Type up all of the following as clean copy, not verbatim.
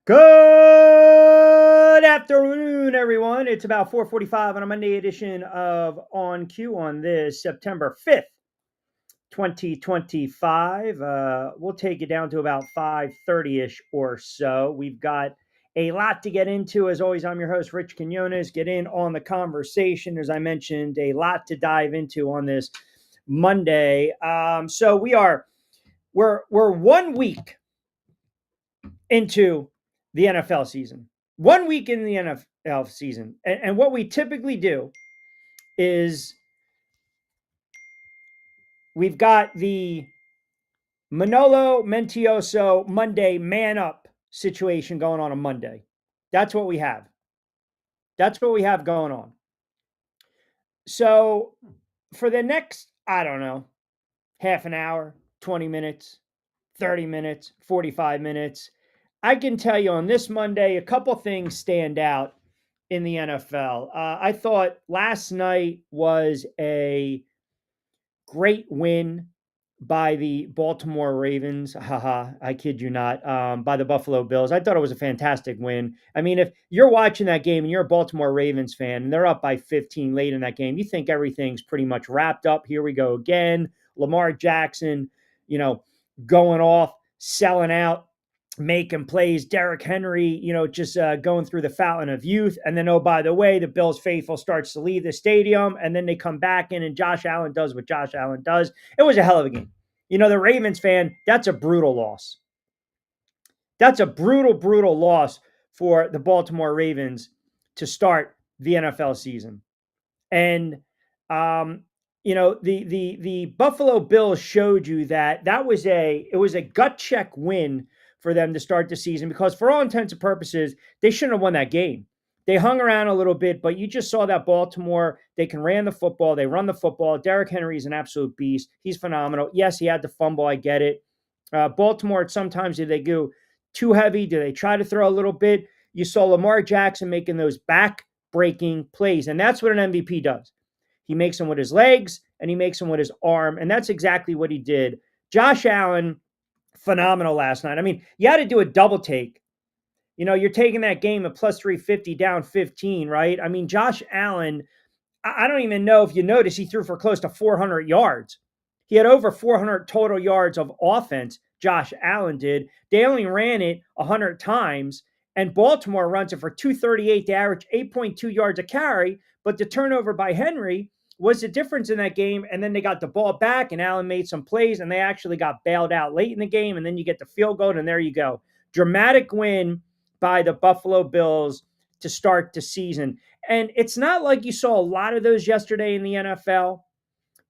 Good afternoon, everyone. It's about 4:45 on a Monday edition of On Cue on this September 5th, 2025. We'll take it down to about 5:30ish or so. We've got a lot to get into. As always, I'm your host, Rich Quinones. Get in on the conversation. As I mentioned, a lot to dive into on this Monday. So we're 1 week into the NFL season. 1 week in the NFL season. And what we typically do is we've got the Manolo Mentioso Monday man up situation going on Monday. That's what we have. That's what we have going on. So for the next, I don't know, half an hour, 20 minutes, 30 minutes, 45 minutes, I can tell you on this Monday, a couple things stand out in the NFL. I thought last night was a great win by the Baltimore Ravens. Haha, I kid you not. By the Buffalo Bills. I thought it was a fantastic win. I mean, if you're watching that game and you're a Baltimore Ravens fan and they're up by 15 late in that game, you think everything's pretty much wrapped up. Here we go again. Lamar Jackson, going off, selling out, making plays. Derrick Henry, just going through the fountain of youth. And then, oh, by the way, the Bills faithful starts to leave the stadium, and then they come back in, and Josh Allen does what Josh Allen does. It was a hell of a game. The Ravens fan, that's a brutal loss. That's a brutal, brutal loss for the Baltimore Ravens to start the NFL season. And the Buffalo Bills showed you that was a gut check win for them to start the season, because for all intents and purposes, they shouldn't have won that game. They hung around a little bit, but you just saw that Baltimore, they can ran the football, they run the football. Derrick Henry is an absolute beast. He's phenomenal. Yes, he had the fumble. I get it. Baltimore, sometimes do they go too heavy? Do they try to throw a little bit? You saw Lamar Jackson making those back-breaking plays, and that's what an MVP does. He makes them with his legs, and he makes them with his arm, and that's exactly what he did. Josh Allen, phenomenal last night. I mean, you had to do a double take. You're taking that game at plus 350 down 15, right? I mean, Josh Allen, I don't even know if you noticed, he threw for close to 400 yards. He had over 400 total yards of offense, Josh Allen did. They only ran it 100 times, and Baltimore runs it for 238 to average 8.2 yards a carry, but the turnover by Henry was the difference in that game. And then they got the ball back, and Allen made some plays, and they actually got bailed out late in the game, and then you get the field goal, and there you go. Dramatic win by the Buffalo Bills to start the season. And it's not like you saw a lot of those yesterday in the NFL.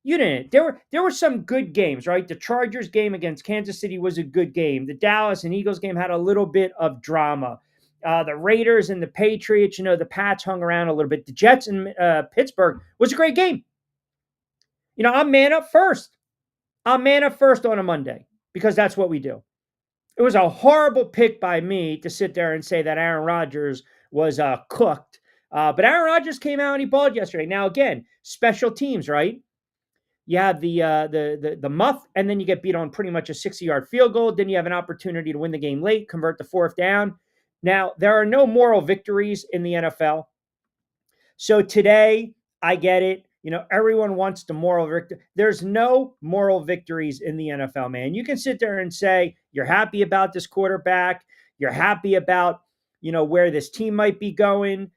You didn't. There were some good games, right? The Chargers game against Kansas City was a good game. The Dallas and Eagles game had a little bit of drama. The Raiders and the Patriots, the Pats hung around a little bit. The Jets and Pittsburgh was a great game. I'm man up first. I'm man up first on a Monday because that's what we do. It was a horrible pick by me to sit there and say that Aaron Rodgers was cooked. But Aaron Rodgers came out and he balled yesterday. Now, again, special teams, right? You have the muff, and then you get beat on pretty much a 60-yard field goal. Then you have an opportunity to win the game late, convert the fourth down. Now, there are no moral victories in the NFL. So today, I get it. Everyone wants the moral victory. There's no moral victories in the NFL, man. You can sit there and say you're happy about this quarterback. You're happy about, where this team might be going.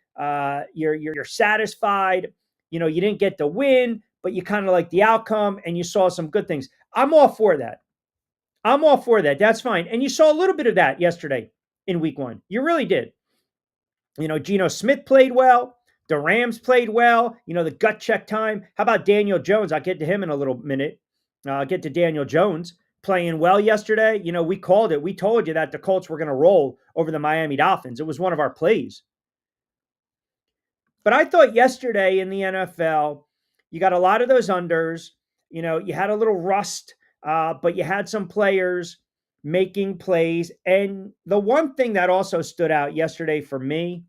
You're satisfied. You didn't get the win, but you kind of like the outcome and you saw some good things. I'm all for that. I'm all for that. That's fine. And you saw a little bit of that yesterday in week one. You really did. Geno Smith played well. The Rams played well. The gut check time. How about Daniel Jones? I'll get to him in a little minute. I'll get to Daniel Jones playing well yesterday. We called it. We told you that the Colts were going to roll over the Miami Dolphins. It was one of our plays. But I thought yesterday in the NFL, you got a lot of those unders. You had a little rust, but you had some players making plays. And the one thing that also stood out yesterday for me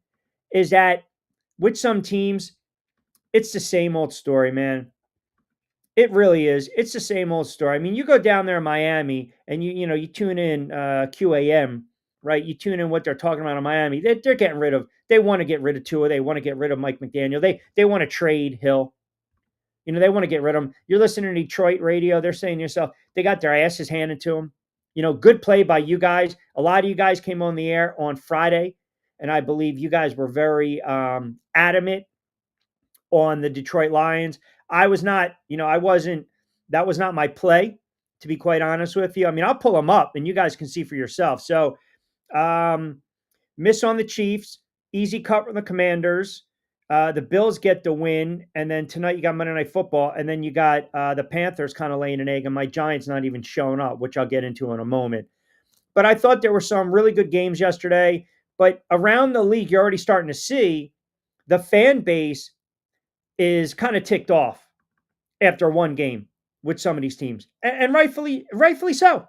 is that with some teams, it's the same old story, man. It really is. It's the same old story. I mean, you go down there in Miami and you tune in QAM right? You tune in what they're talking about in Miami. They're getting rid of. They want to get rid of Tua. They want to get rid of Mike McDaniel. They want to trade Hill. They want to get rid of him. You're listening to Detroit radio. They're saying to yourself, they got their asses handed to them. Good play by you guys. A lot of you guys came on the air on Friday, and I believe you guys were very adamant on the Detroit Lions. I was not, I wasn't, that was not my play, to be quite honest with you. I mean, I'll pull them up and you guys can see for yourself. So, miss on the Chiefs, easy cut from the Commanders. The Bills get the win, and then tonight you got Monday Night Football, and then you got the Panthers kind of laying an egg, and my Giants not even showing up, which I'll get into in a moment. But I thought there were some really good games yesterday. But around the league, you're already starting to see the fan base is kind of ticked off after one game with some of these teams, and rightfully so.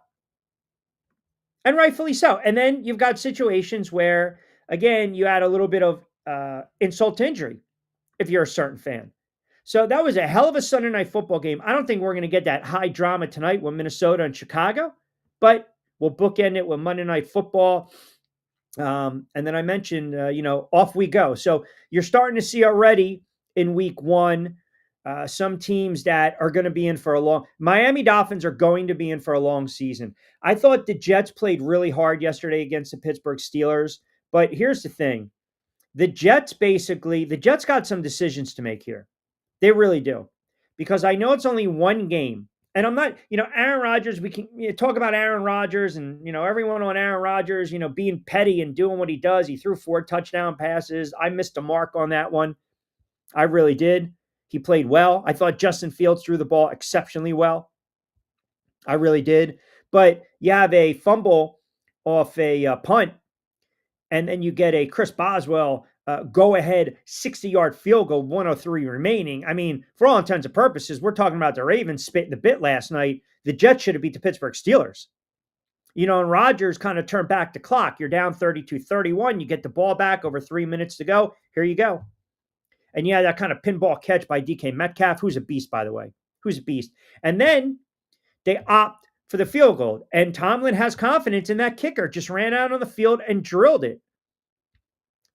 And rightfully so. And then you've got situations where, again, you add a little bit of insult to injury if you're a certain fan. So that was a hell of a Sunday Night Football game. I don't think we're going to get that high drama tonight with Minnesota and Chicago, but we'll bookend it with Monday Night Football. And then I mentioned, off we go. So you're starting to see already in week one some teams that are going to be in for a long. Miami Dolphins are going to be in for a long season. I thought the Jets played really hard yesterday against the Pittsburgh Steelers. But here's the thing. The Jets got some decisions to make here. They really do. Because I know it's only one game. And I'm not, Aaron Rodgers, we can talk about Aaron Rodgers and, everyone on Aaron Rodgers, being petty and doing what he does. He threw 4 touchdown passes. I missed a mark on that one. I really did. He played well. I thought Justin Fields threw the ball exceptionally well. I really did. But you have a fumble off a punt, and then you get a Chris Boswell go-ahead 60-yard field goal, 103 remaining. I mean, for all intents and purposes, we're talking about the Ravens spitting the bit last night. The Jets should have beat the Pittsburgh Steelers. And Rodgers kind of turned back the clock. You're down 32-31. You get the ball back over 3 minutes to go. Here you go. And you had that kind of pinball catch by DK Metcalf, who's a beast, by the way. Who's a beast. And then they opt for the field goal. And Tomlin has confidence in that kicker. Just ran out on the field and drilled it.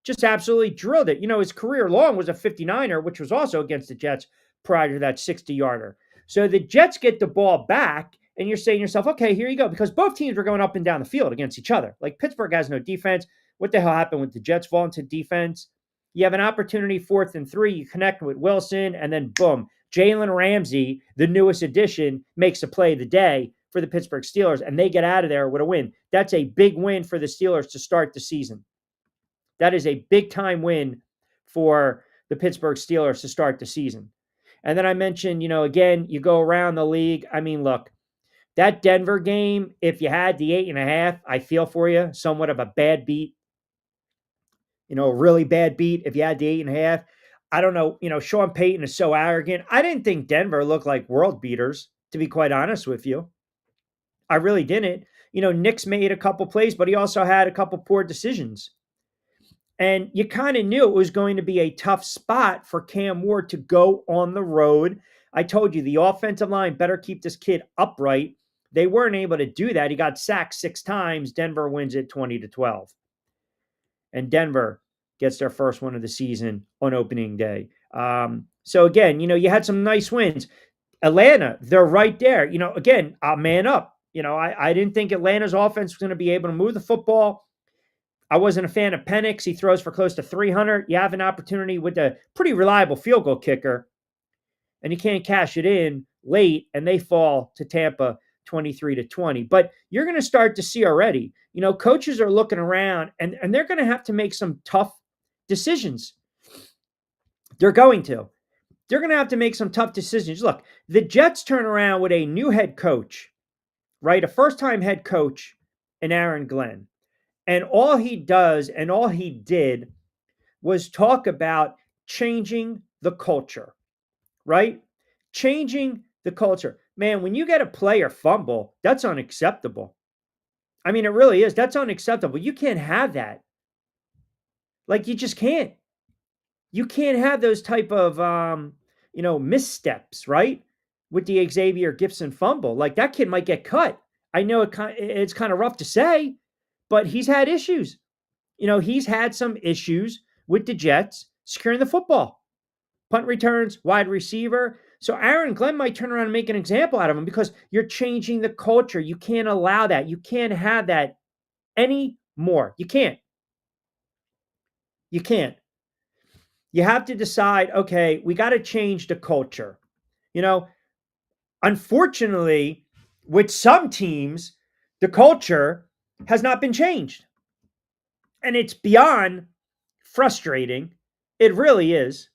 Just absolutely drilled it. His career long was a 59er, which was also against the Jets prior to that 60-yarder. So the Jets get the ball back, and you're saying to yourself, okay, here you go. Because both teams were going up and down the field against each other. Like, Pittsburgh has no defense. What the hell happened with the Jets falling to defense? You have an opportunity, 4th and 3. You connect with Wilson, and then boom. Jalen Ramsey, the newest addition, makes a play of the day for the Pittsburgh Steelers, and they get out of there with a win. That's a big win for the Steelers to start the season. That is a big-time win for the Pittsburgh Steelers to start the season. And then I mentioned, again, you go around the league. I mean, look, that Denver game, if you had the 8.5, I feel for you, somewhat of a bad beat. A really bad beat if you had the 8.5. I don't know. Sean Payton is so arrogant. I didn't think Denver looked like world beaters, to be quite honest with you. I really didn't. Nick's made a couple plays, but he also had a couple poor decisions. And you kind of knew it was going to be a tough spot for Cam Ward to go on the road. I told you, the offensive line better keep this kid upright. They weren't able to do that. He got sacked 6 times. Denver wins it 20-12. And Denver gets their first win of the season on opening day. So again, you had some nice wins. Atlanta, they're right there. Again, man up. I didn't think Atlanta's offense was going to be able to move the football. I wasn't a fan of Penix. He throws for close to 300. You have an opportunity with a pretty reliable field goal kicker, and you can't cash it in late, and they fall to Tampa 23-20. But you're going to start to see already, coaches are looking around, and they're going to have to make some tough decisions. They're going to. They're going to have to make some tough decisions. Look, the Jets turn around with a new head coach, right? A first-time head coach in Aaron Glenn. And all he does and all he did was talk about changing the culture, right? Changing the culture. Man, when you get a player fumble, that's unacceptable. I mean, it really is. That's unacceptable. You can't have that. Like, you just can't. You can't have those type of, missteps, right? With the Xavier Gibson fumble. Like, that kid might get cut. I know it's kind of rough to say, but he's had issues. He's had some issues with the Jets securing the football, punt returns, wide receiver. So Aaron Glenn might turn around and make an example out of him because you're changing the culture. You can't allow that. You can't have that anymore. You can't. You can't. You have to decide, okay, we got to change the culture. You know, Unfortunately, with some teams, the culture has not been changed. And it's beyond frustrating. It really is.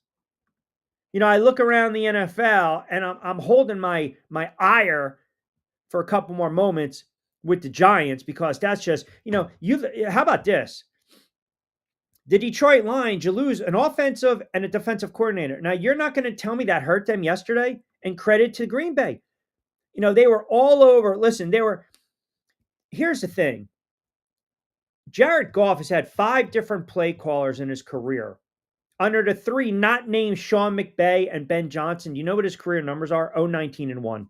I look around the NFL and I'm holding my ire for a couple more moments with the Giants because that's just, how about this? The Detroit Lions, you lose an offensive and a defensive coordinator. Now, you're not going to tell me that hurt them yesterday, and credit to Green Bay. They were all over. Listen, here's the thing. Jared Goff has had 5 different play callers in his career. Under the 3 not named Sean McVay and Ben Johnson, you know what his career numbers are? 0-19 and 1.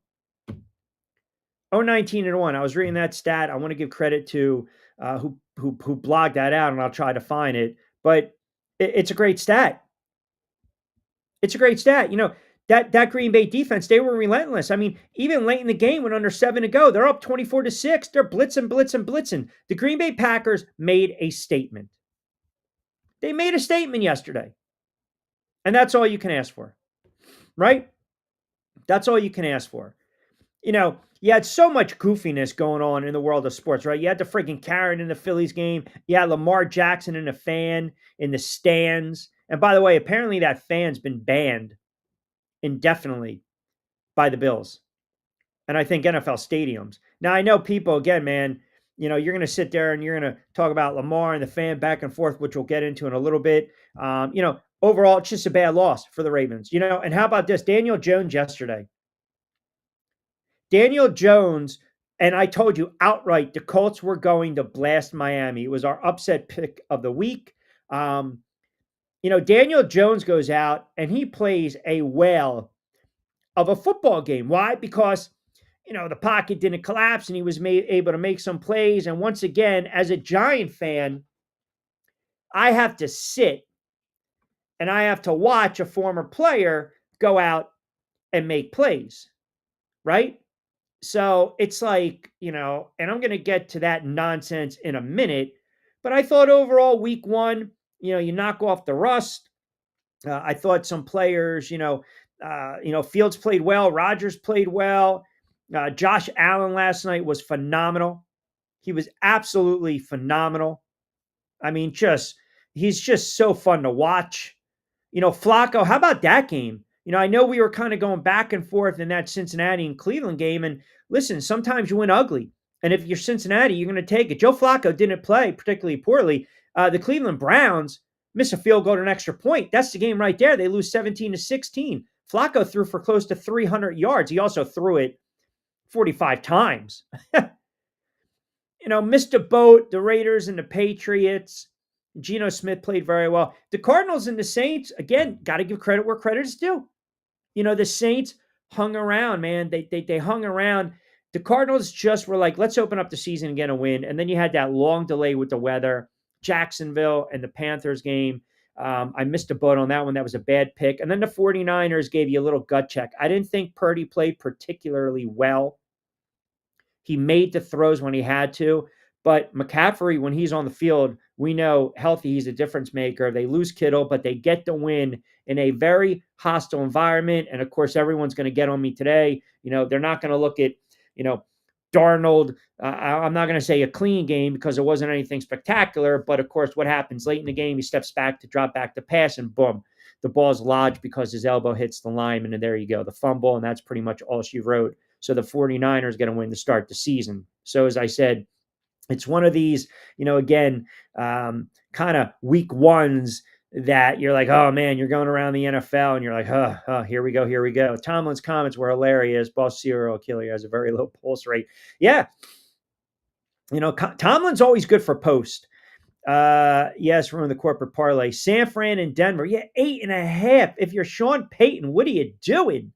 0-19 and 1. I was reading that stat. I want to give credit to who blogged that out, and I'll try to find it. But it's a great stat. It's a great stat. That Green Bay defense, they were relentless. I mean, even late in the game when under 7 to go, they're up 24-6. They're blitzing. The Green Bay Packers made a statement. They made a statement yesterday. And that's all you can ask for. Right? That's all you can ask for. You had so much goofiness going on in the world of sports, right? You had the freaking Karen in the Phillies game. You had Lamar Jackson and a fan in the stands. And by the way, apparently that fan's been banned indefinitely by the Bills. And I think NFL stadiums. Now, I know people, again, man, you're going to sit there and you're going to talk about Lamar and the fan back and forth, which we'll get into in a little bit. Overall, it's just a bad loss for the Ravens. And how about this? Daniel Jones yesterday. Daniel Jones, and I told you outright, the Colts were going to blast Miami. It was our upset pick of the week. Daniel Jones goes out and he plays a whale of a football game. Why? Because, the pocket didn't collapse and he was able to make some plays. And once again, as a Giant fan, I have to sit and I have to watch a former player go out and make plays, right? So it's like, and I'm going to get to that nonsense in a minute, but I thought overall week 1, you knock off the rust. I thought some players, Fields played well. Rodgers played well. Josh Allen last night was phenomenal. He was absolutely phenomenal. I mean, he's just so fun to watch. Flacco, how about that game? I know we were kind of going back and forth in that Cincinnati and Cleveland game. And listen, sometimes you win ugly. And if you're Cincinnati, you're going to take it. Joe Flacco didn't play particularly poorly. The Cleveland Browns miss a field goal to an extra point. That's the game right there. They lose 17-16. Flacco threw for close to 300 yards. He also threw it 45 times. Missed a boat, the Raiders and the Patriots. Geno Smith played very well. The Cardinals and the Saints, again, got to give credit where credit is due. The Saints hung around, man. They hung around. The Cardinals just were like, let's open up the season and get a win. And then you had that long delay with the weather. Jacksonville and the Panthers game. I missed a boat on that one. That was a bad pick. And then the 49ers gave you a little gut check. I didn't think Purdy played particularly well. He made the throws when he had to. But McCaffrey, when he's on the field, we know healthy, he's a difference maker. They lose Kittle, but they get the win in a very hostile environment. And of course, everyone's going to get on me today. They're not going to look at, Darnold. I'm not going to say a clean game because it wasn't anything spectacular. But of course, what happens late in the game, he steps back to drop back to pass and boom, the ball's lodged because his elbow hits the lineman. And there you go, the fumble. And that's pretty much all she wrote. So the 49ers going to win to start the season. So as I said, it's one of these, again, kind of week ones that you're like, oh man, you're going around the NFL and you're like, here we go. Tomlin's comments were hilarious. Boss serial killer has a very low pulse rate. Yeah. Tomlin's always good for post. Yes, ruin the corporate parlay. San Fran and Denver. Yeah, 8.5. If you're Sean Payton, what are you doing?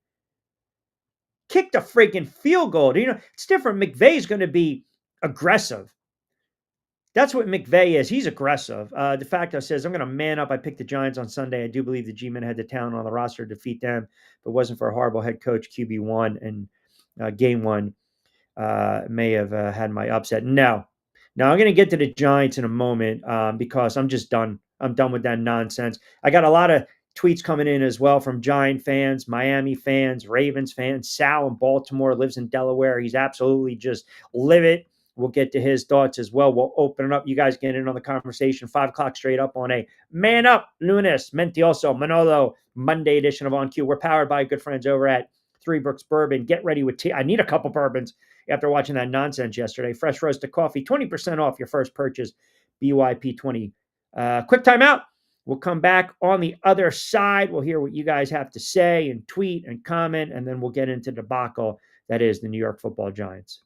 Kick the freaking field goal. It's different. McVay's going to be aggressive. That's what McVay is. He's aggressive. De facto says, I'm going to man up. I picked the Giants on Sunday. I do believe the G Men had the talent on the roster to defeat them. If it wasn't for a horrible head coach, QB1, and game one may have had my upset. No. Now I'm going to get to the Giants in a moment because I'm just done. I'm done with that nonsense. I got a lot of tweets coming in as well from Giant fans, Miami fans, Ravens fans. Sal in Baltimore lives in Delaware. He's absolutely just livid. We'll get to his thoughts as well. We'll open it up. You guys get in on the conversation. 5 o'clock straight up on a Man Up Lunes Mentioso Manolo Monday edition of On Cue. We're powered by good friends over at Three Brooks Bourbon. Get ready with tea. I need a couple bourbons after watching that nonsense yesterday. Fresh roasted coffee, 20% off your first purchase. BYP20. Quick timeout. We'll come back on the other side. We'll hear what you guys have to say and tweet and comment, and then we'll get into the debacle that is the New York Football Giants.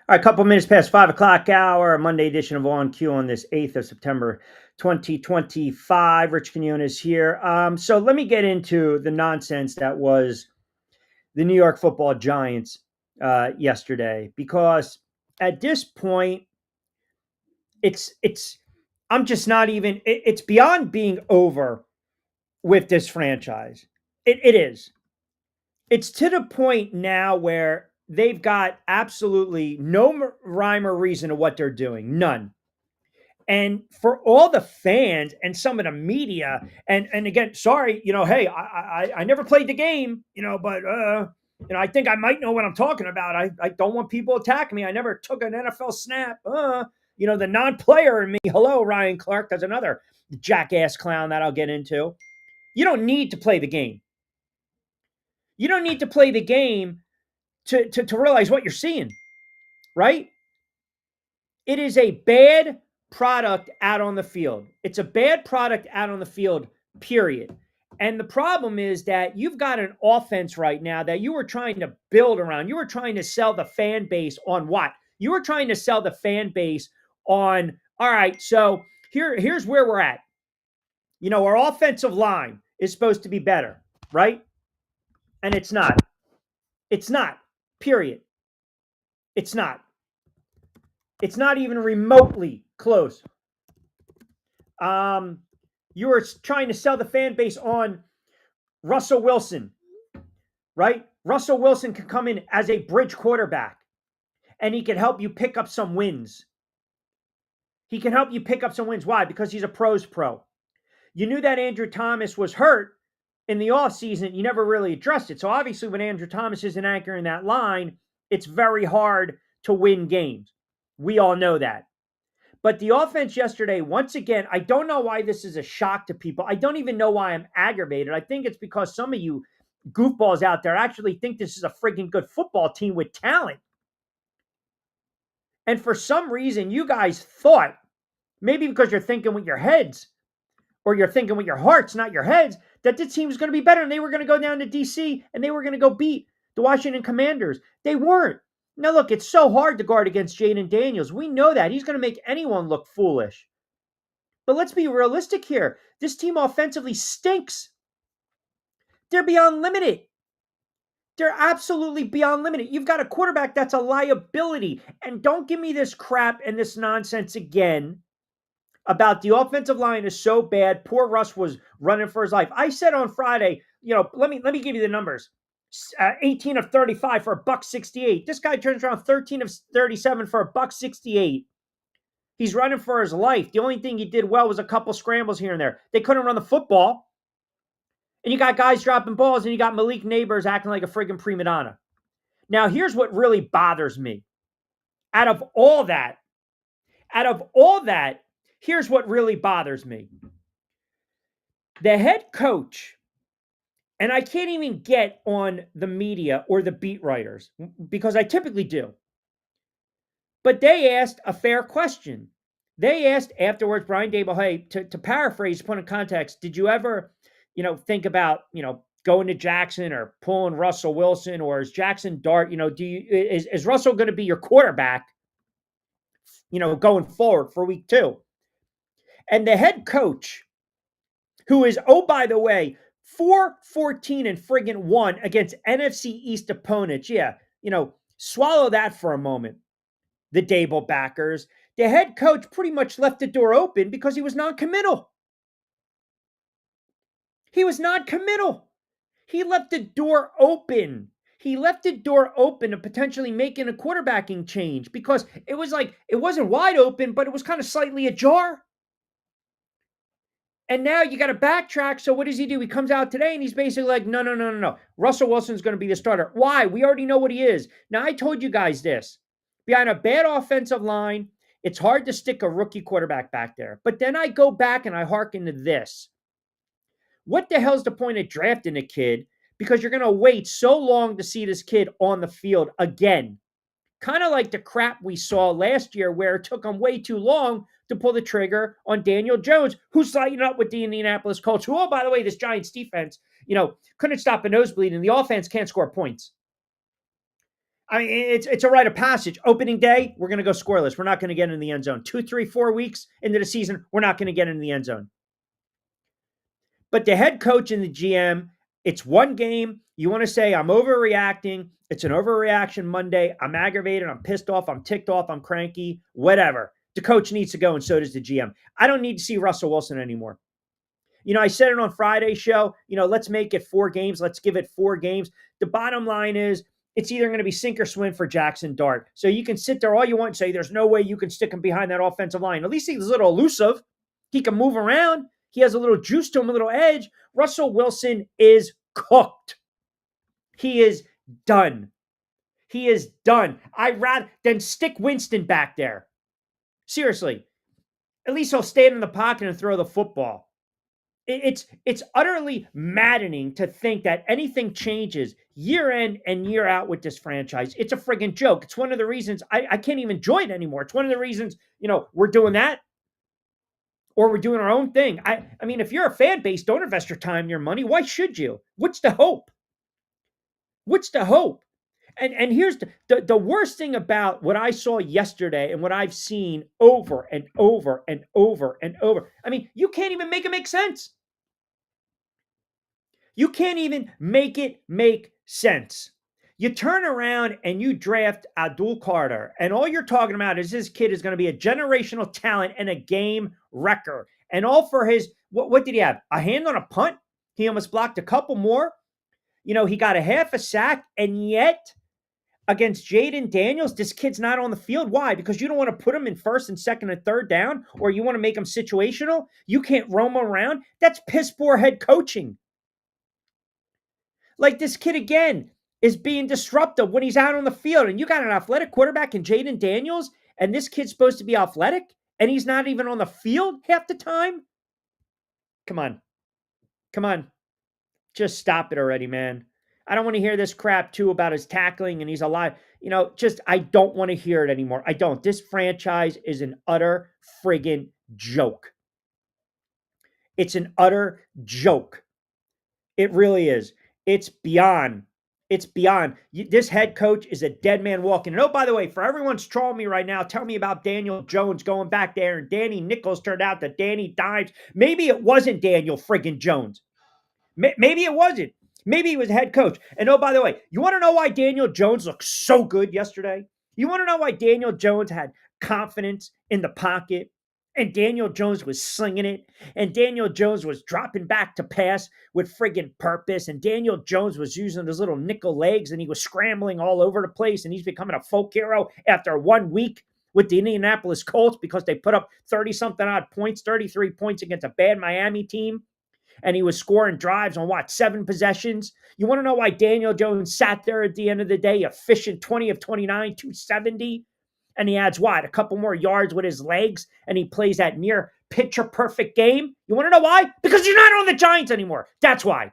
All right, a couple minutes past 5 o'clock hour, Monday edition of On Cue on this 8th of September, 2025. Rich Quinones here. So let me get into the nonsense that was the New York Football Giants yesterday, because at this point, it's I'm just not even. It's beyond being over with this franchise. It is. It's to the point now where they've got absolutely no rhyme or reason to what they're doing. None. And for all the fans and some of the media, and again, sorry, hey, I never played the game, but I think I might know what I'm talking about. I don't want people attacking me. I never took an NFL snap. The non-player in me. Hello, Ryan Clark. That's another jackass clown that I'll get into. You don't need to play the game. You don't need to play the game to realize what you're seeing, right? It is a bad product out on the field. It's a bad product out on the field, period. And the problem is that you've got an offense right now that you were trying to build around. You were trying to sell the fan base on what? You were trying to sell the fan base on, all right, so here's where we're at. Our offensive line is supposed to be better, right? And it's not. It's not, period. It's not. It's not even remotely close. You were trying to sell the fan base on Russell Wilson, right? Russell Wilson can come in as a bridge quarterback and he can help you pick up some wins. He can help you pick up some wins. Why? Because he's a pro's pro. You knew that Andrew Thomas was hurt in the offseason. You never really addressed it. So obviously, when Andrew Thomas is an anchor in that line, it's very hard to win games. We all know that. But the offense yesterday, once again, I don't know why this is a shock to people. I don't even know why I'm aggravated. I think it's because some of you goofballs out there actually think this is a freaking good football team with talent. And for some reason, you guys thought, maybe because you're thinking with your heads or you're thinking with your hearts, not your heads, that this team was going to be better and they were going to go down to DC and they were going to go beat the Washington Commanders. They weren't. Now, look, it's so hard to guard against Jaden Daniels. We know that. He's going to make anyone look foolish. But let's be realistic here. This team offensively stinks. They're beyond limited. They're absolutely beyond limited. You've got a quarterback that's a liability. And don't give me this crap and this nonsense again about the offensive line is so bad. Poor Russ was running for his life. I said on Friday, let me give you the numbers. 18 of 35 for a $168. This guy turns around 13 of 37 for a $168. He's running for his life. The only thing he did well was a couple scrambles here and there. They couldn't run the football. And you got guys dropping balls, and you got Malik Neighbors acting like a friggin' prima donna. Now, here's what really bothers me. Out of all that, here's what really bothers me. The head coach, and I can't even get on the media or the beat writers because I typically do. But they asked a fair question. They asked afterwards, Brian Dable, hey, to paraphrase, put in context, did you ever, think about, going to Jackson or pulling Russell Wilson, or is Jackson Dart, is Russell going to be your quarterback, going forward for week 2? And the head coach, who is, oh, by the way, 4-14 and friggin' 1 against NFC East opponents. Yeah, swallow that for a moment. The Dable backers. The head coach pretty much left the door open because he was non-committal. He was non-committal. He left the door open. He left the door open to potentially making a quarterbacking change because it was like, it wasn't wide open, but it was kind of slightly ajar. And now you got to backtrack. So what does he do? He comes out today and he's basically like, no. Russell Wilson's going to be the starter. Why? We already know what he is. Now, I told you guys this. Behind a bad offensive line, it's hard to stick a rookie quarterback back there. But then I go back and I hearken to this. What the hell's the point of drafting a kid? Because you're going to wait so long to see this kid on the field again. Kind of like the crap we saw last year where it took them way too long to pull the trigger on Daniel Jones, who's lighting up with the Indianapolis Colts, who, oh, by the way, this Giants defense, couldn't stop a nosebleed, and the offense can't score points. I mean, it's a rite of passage. Opening day, we're going to go scoreless. We're not going to get in the end zone. 2, 3, 4 weeks into the season, we're not going to get in the end zone. But the head coach and the GM, it's one game. You want to say, I'm overreacting. It's an overreaction Monday. I'm aggravated. I'm pissed off. I'm ticked off. I'm cranky. Whatever. The coach needs to go, and so does the GM. I don't need to see Russell Wilson anymore. I said it on Friday's show. Let's make it 4 games. Let's give it 4 games. The bottom line is, it's either going to be sink or swim for Jackson Dart. So you can sit there all you want and say, there's no way you can stick him behind that offensive line. At least he's a little elusive. He can move around. He has a little juice to him, a little edge. Russell Wilson is cooked. He is done. He is done. I'd rather than stick Winston back there. Seriously. At least he'll stand in the pocket and throw the football. It's utterly maddening to think that anything changes year in and year out with this franchise. It's a friggin' joke. It's one of the reasons I can't even enjoy it anymore. It's one of the reasons, we're doing that or we're doing our own thing. I mean, if you're a fan base, don't invest your time and your money. Why should you? What's the hope? What's the hope? And here's the worst thing about what I saw yesterday and what I've seen over and over and over and over. I mean, you can't even make it make sense. You can't even make it make sense. You turn around and you draft Abdul Carter, and all you're talking about is this kid is going to be a generational talent and a game wrecker. And all for his, what did he have? A hand on a punt? He almost blocked a couple more. He got a half a sack, and yet against Jaden Daniels, this kid's not on the field. Why? Because you don't want to put him in first and second and third down, or you want to make him situational. You can't roam around. That's piss poor head coaching. Like this kid again is being disruptive when he's out on the field, and you got an athletic quarterback in Jaden Daniels, and this kid's supposed to be athletic, and he's not even on the field half the time. Come on. Just stop it already, man. I don't want to hear this crap too about his tackling and he's alive. Just I don't want to hear it anymore. I don't. This franchise is an utter friggin' joke. It's an utter joke. It really is. It's beyond. It's beyond. This head coach is a dead man walking. And oh, by the way, for everyone's trolling me right now, tell me about Daniel Jones going back there and Danny Nichols turned out to Danny Dimes. Maybe it wasn't Daniel friggin' Jones. Maybe it wasn't. Maybe he was head coach. And oh, by the way, you want to know why Daniel Jones looked so good yesterday? You want to know why Daniel Jones had confidence in the pocket? And Daniel Jones was slinging it. And Daniel Jones was dropping back to pass with friggin' purpose. And Daniel Jones was using his little nickel legs and he was scrambling all over the place. And he's becoming a folk hero after 1 week with the Indianapolis Colts because they put up 30-something odd points, 33 points against a bad Miami team. And he was scoring drives on 7 possessions. You want to know why Daniel Jones sat there at the end of the day, efficient 20 of 29, 270? And he adds a couple more yards with his legs, and he plays that near picture perfect game. You want to know why? Because he's not on the Giants anymore. That's why.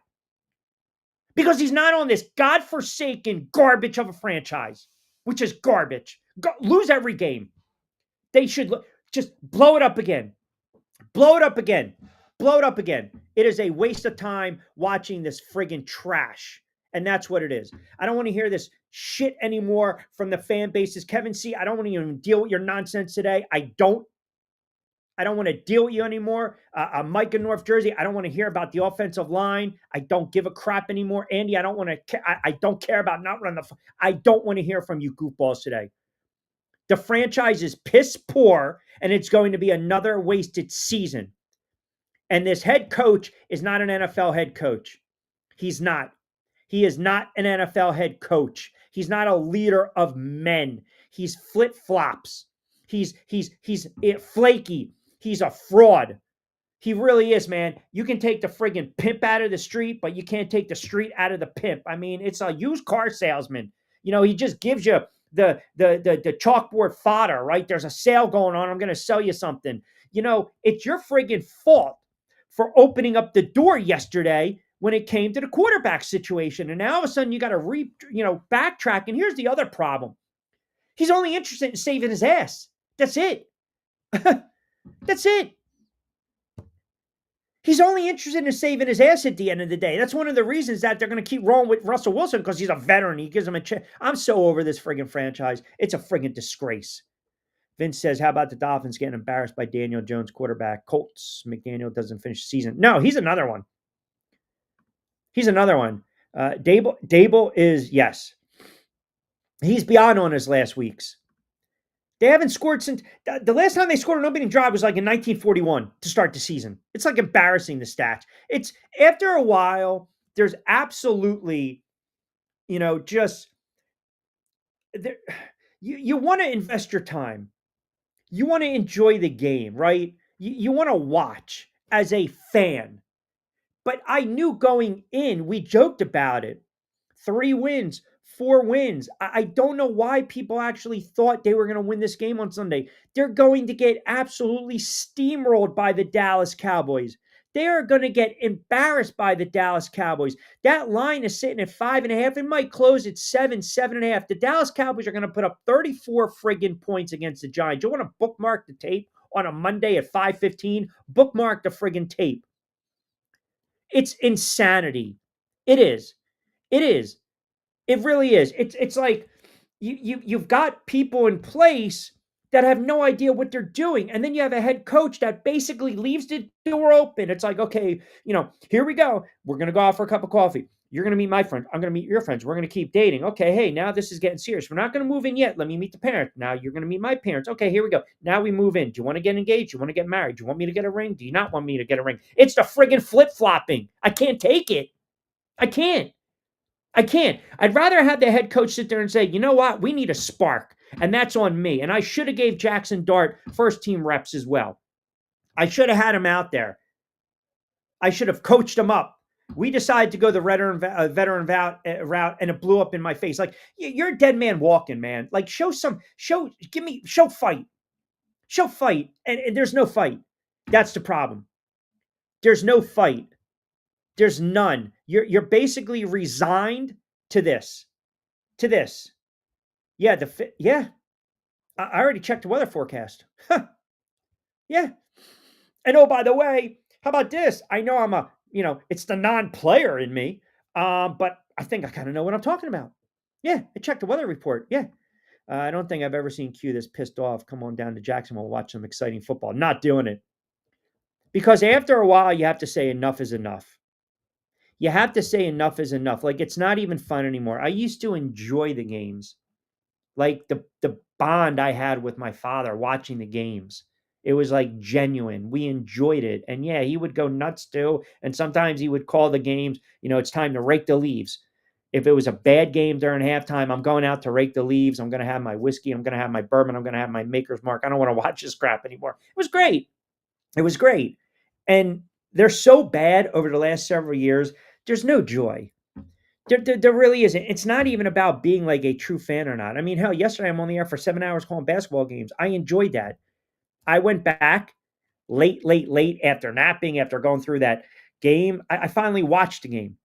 Because he's not on this godforsaken garbage of a franchise, which is garbage. Lose every game. They should just blow it up again. Blow it up again. Blow it up again. It is a waste of time watching this friggin' trash. And that's what it is. I don't want to hear this shit anymore from the fan bases. Kevin C., I don't want to even deal with your nonsense today. I don't want to deal with you anymore. Mike in North Jersey, I don't want to hear about the offensive line. I don't give a crap anymore. Andy, I don't want to. I don't care about not running the. I don't want to hear from you goofballs today. The franchise is piss poor, and it's going to be another wasted season. And this head coach is not an NFL head coach. He's not. He is not an NFL head coach. He's not a leader of men. He's flip-flops. He's flaky. He's a fraud. He really is, man. You can take the friggin' pimp out of the street, but you can't take the street out of the pimp. I mean, it's a used car salesman. He just gives you the chalkboard fodder, right? There's a sale going on. I'm going to sell you something. It's your friggin' fault for opening up the door yesterday when it came to the quarterback situation. And now all of a sudden you got to backtrack. And here's the other problem. He's only interested in saving his ass. That's it. That's it. He's only interested in saving his ass at the end of the day. That's one of the reasons that they're going to keep rolling with Russell Wilson because he's a veteran. He gives him a chance. I'm so over this friggin' franchise. It's a friggin' disgrace. Vince says, how about the Dolphins getting embarrassed by Daniel Jones quarterback? Colts, McDaniel doesn't finish the season. No, he's another one. He's another one. Dable is, yes. He's beyond on his last weeks. They haven't scored since the last time they scored an opening drive was like in 1941 to start the season. It's like embarrassing, the stats. It's after a while, there's absolutely, just there. You want to invest your time. You want to enjoy the game, right? You want to watch as a fan. But I knew going in, we joked about it. 3 wins, 4 wins. I don't know why people actually thought they were going to win this game on Sunday. They're going to get absolutely steamrolled by the Dallas Cowboys. They are going to get embarrassed by the Dallas Cowboys. That line is sitting at 5.5. It might close at 7, 7.5. The Dallas Cowboys are going to put up 34 friggin' points against the Giants. You want to bookmark the tape on a Monday at 5:15? Bookmark the friggin' tape. It's insanity. It is. It is. It really is. It's like you've got people in place that have no idea what they're doing. And then you have a head coach that basically leaves the door open. It's like, okay, here we go. We're going to go out for a cup of coffee. You're going to meet my friend. I'm going to meet your friends. We're going to keep dating. Okay, hey, now this is getting serious. We're not going to move in yet. Let me meet the parents. Now you're going to meet my parents. Okay, here we go. Now we move in. Do you want to get engaged? Do you want to get married? Do you want me to get a ring? Do you not want me to get a ring? It's the friggin' flip-flopping. I can't take it. I can't. I'd rather have the head coach sit there and say, you know what? We need a spark. And that's on me. And I should have gave Jackson Dart first team reps as well. I should have had him out there. I should have coached him up. We decided to go the veteran route, and it blew up in my face. Like, you're a dead man walking, man. Like, show fight. Show fight. And there's no fight. That's the problem. There's no fight. There's none. You're basically resigned to this, to this. Yeah, yeah. I already checked the weather forecast. Yeah. And oh, by the way, how about this? I know it's the non-player in me, but I think I kind of know what I'm talking about. Yeah, I checked the weather report. Yeah. I don't think I've ever seen Q this pissed off. Come on down to Jacksonville, watch some exciting football. Not doing it. Because after a while, you have to say enough is enough. You have to say enough is enough. Like, it's not even fun anymore. I used to enjoy the games. Like the bond I had with my father watching the games. It was like genuine. We enjoyed it. And yeah, he would go nuts too. And sometimes he would call the games, it's time to rake the leaves. If it was a bad game during halftime, I'm going out to rake the leaves. I'm going to have my whiskey. I'm going to have my bourbon. I'm going to have my maker's mark. I don't want to watch this crap anymore. It was great. It was great. And they're so bad over the last several years. There's no joy. There really isn't. It's not even about being like a true fan or not. I mean, hell, yesterday I'm on the air for 7 hours calling basketball games. I enjoyed that. I went back late after napping, after going through that game. I finally watched the game.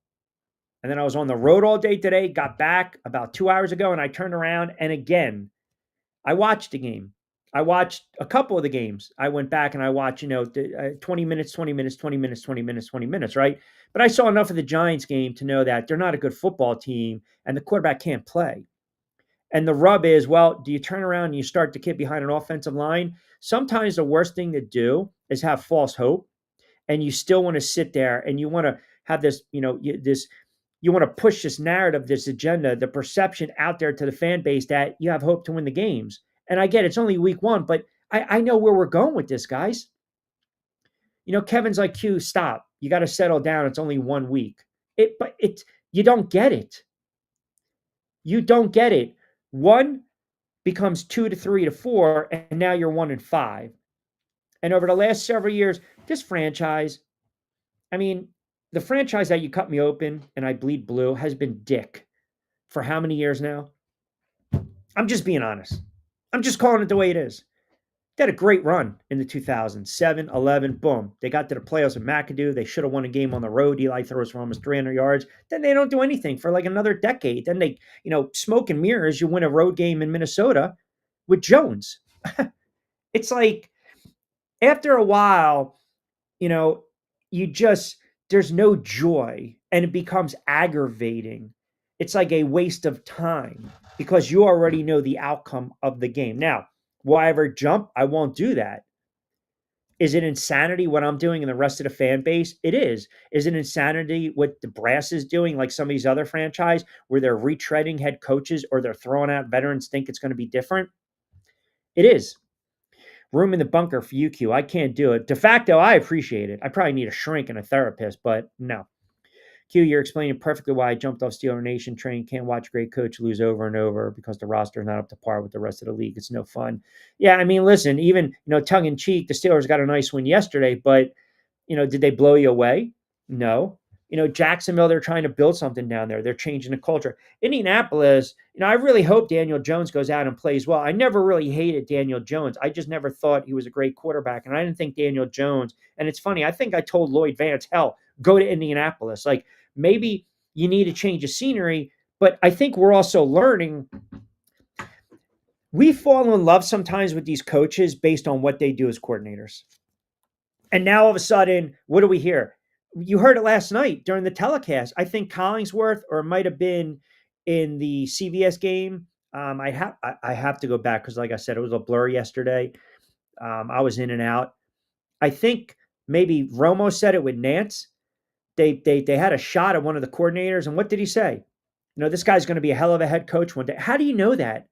And then I was on the road all day today, got back about 2 hours ago, and I turned around and again, I watched the game. I watched a couple of the games. I went back and I watched, 20 minutes, 20 minutes, 20 minutes, 20 minutes, 20 minutes, right? But I saw enough of the Giants game to know that they're not a good football team and the quarterback can't play. And the rub is, well, do you turn around and you start to kid behind an offensive line? Sometimes the worst thing to do is have false hope, and you still want to sit there and you want to have this, you want to push this narrative, this agenda, the perception out there to the fan base that you have hope to win the games. And I get it's only week one, but I know where we're going with this, guys. Kevin's like, Q, stop. You got to settle down. It's only 1 week. You don't get it. You don't get it. One becomes 2 to 3 to 4, and now you're 1-5. And over the last several years, this franchise, I mean, the franchise that you cut me open and I bleed blue has been dick for how many years now? I'm just being honest. I'm just calling it the way it is. They had a great run in the 2007, 11, boom. They got to the playoffs with McAdoo. They should have won a game on the road. Eli throws for almost 300 yards. Then they don't do anything for like another decade. Then they, smoke and mirrors. You win a road game in Minnesota with Jones. It's like after a while, you just, there's no joy and it becomes aggravating. It's like a waste of time because you already know the outcome of the game. Now, will I ever jump? I won't do that. Is it insanity what I'm doing and the rest of the fan base? It is. Is it insanity what the brass is doing, like some of these other franchise where they're retreading head coaches or they're throwing out veterans, think it's going to be different? It is. Room in the bunker for UQ. I can't do it. De facto, I appreciate it. I probably need a shrink and a therapist, but no. Q, you're explaining perfectly why I jumped off Steeler Nation train. Can't watch a great coach lose over and over because the roster is not up to par with the rest of the league. It's no fun. Yeah, I mean, listen, even, tongue in cheek, the Steelers got a nice win yesterday, but, did they blow you away? No. Jacksonville, they're trying to build something down there. They're changing the culture. Indianapolis, I really hope Daniel Jones goes out and plays well. I never really hated Daniel Jones. I just never thought he was a great quarterback. And I didn't think Daniel Jones, and it's funny, I think I told Lloyd Vance, hell, go to Indianapolis. Like, maybe you need to change the scenery, but I think we're also learning. We fall in love sometimes with these coaches based on what they do as coordinators. And now all of a sudden, what do we hear? You heard it last night during the telecast. I think Collingsworth, or it might have been in the CVS game. I have to go back because, like I said, it was a blur yesterday. I was in and out. I think maybe Romo said it with Nance. They had a shot at one of the coordinators, and what did he say? This guy's going to be a hell of a head coach one day. How do you know that?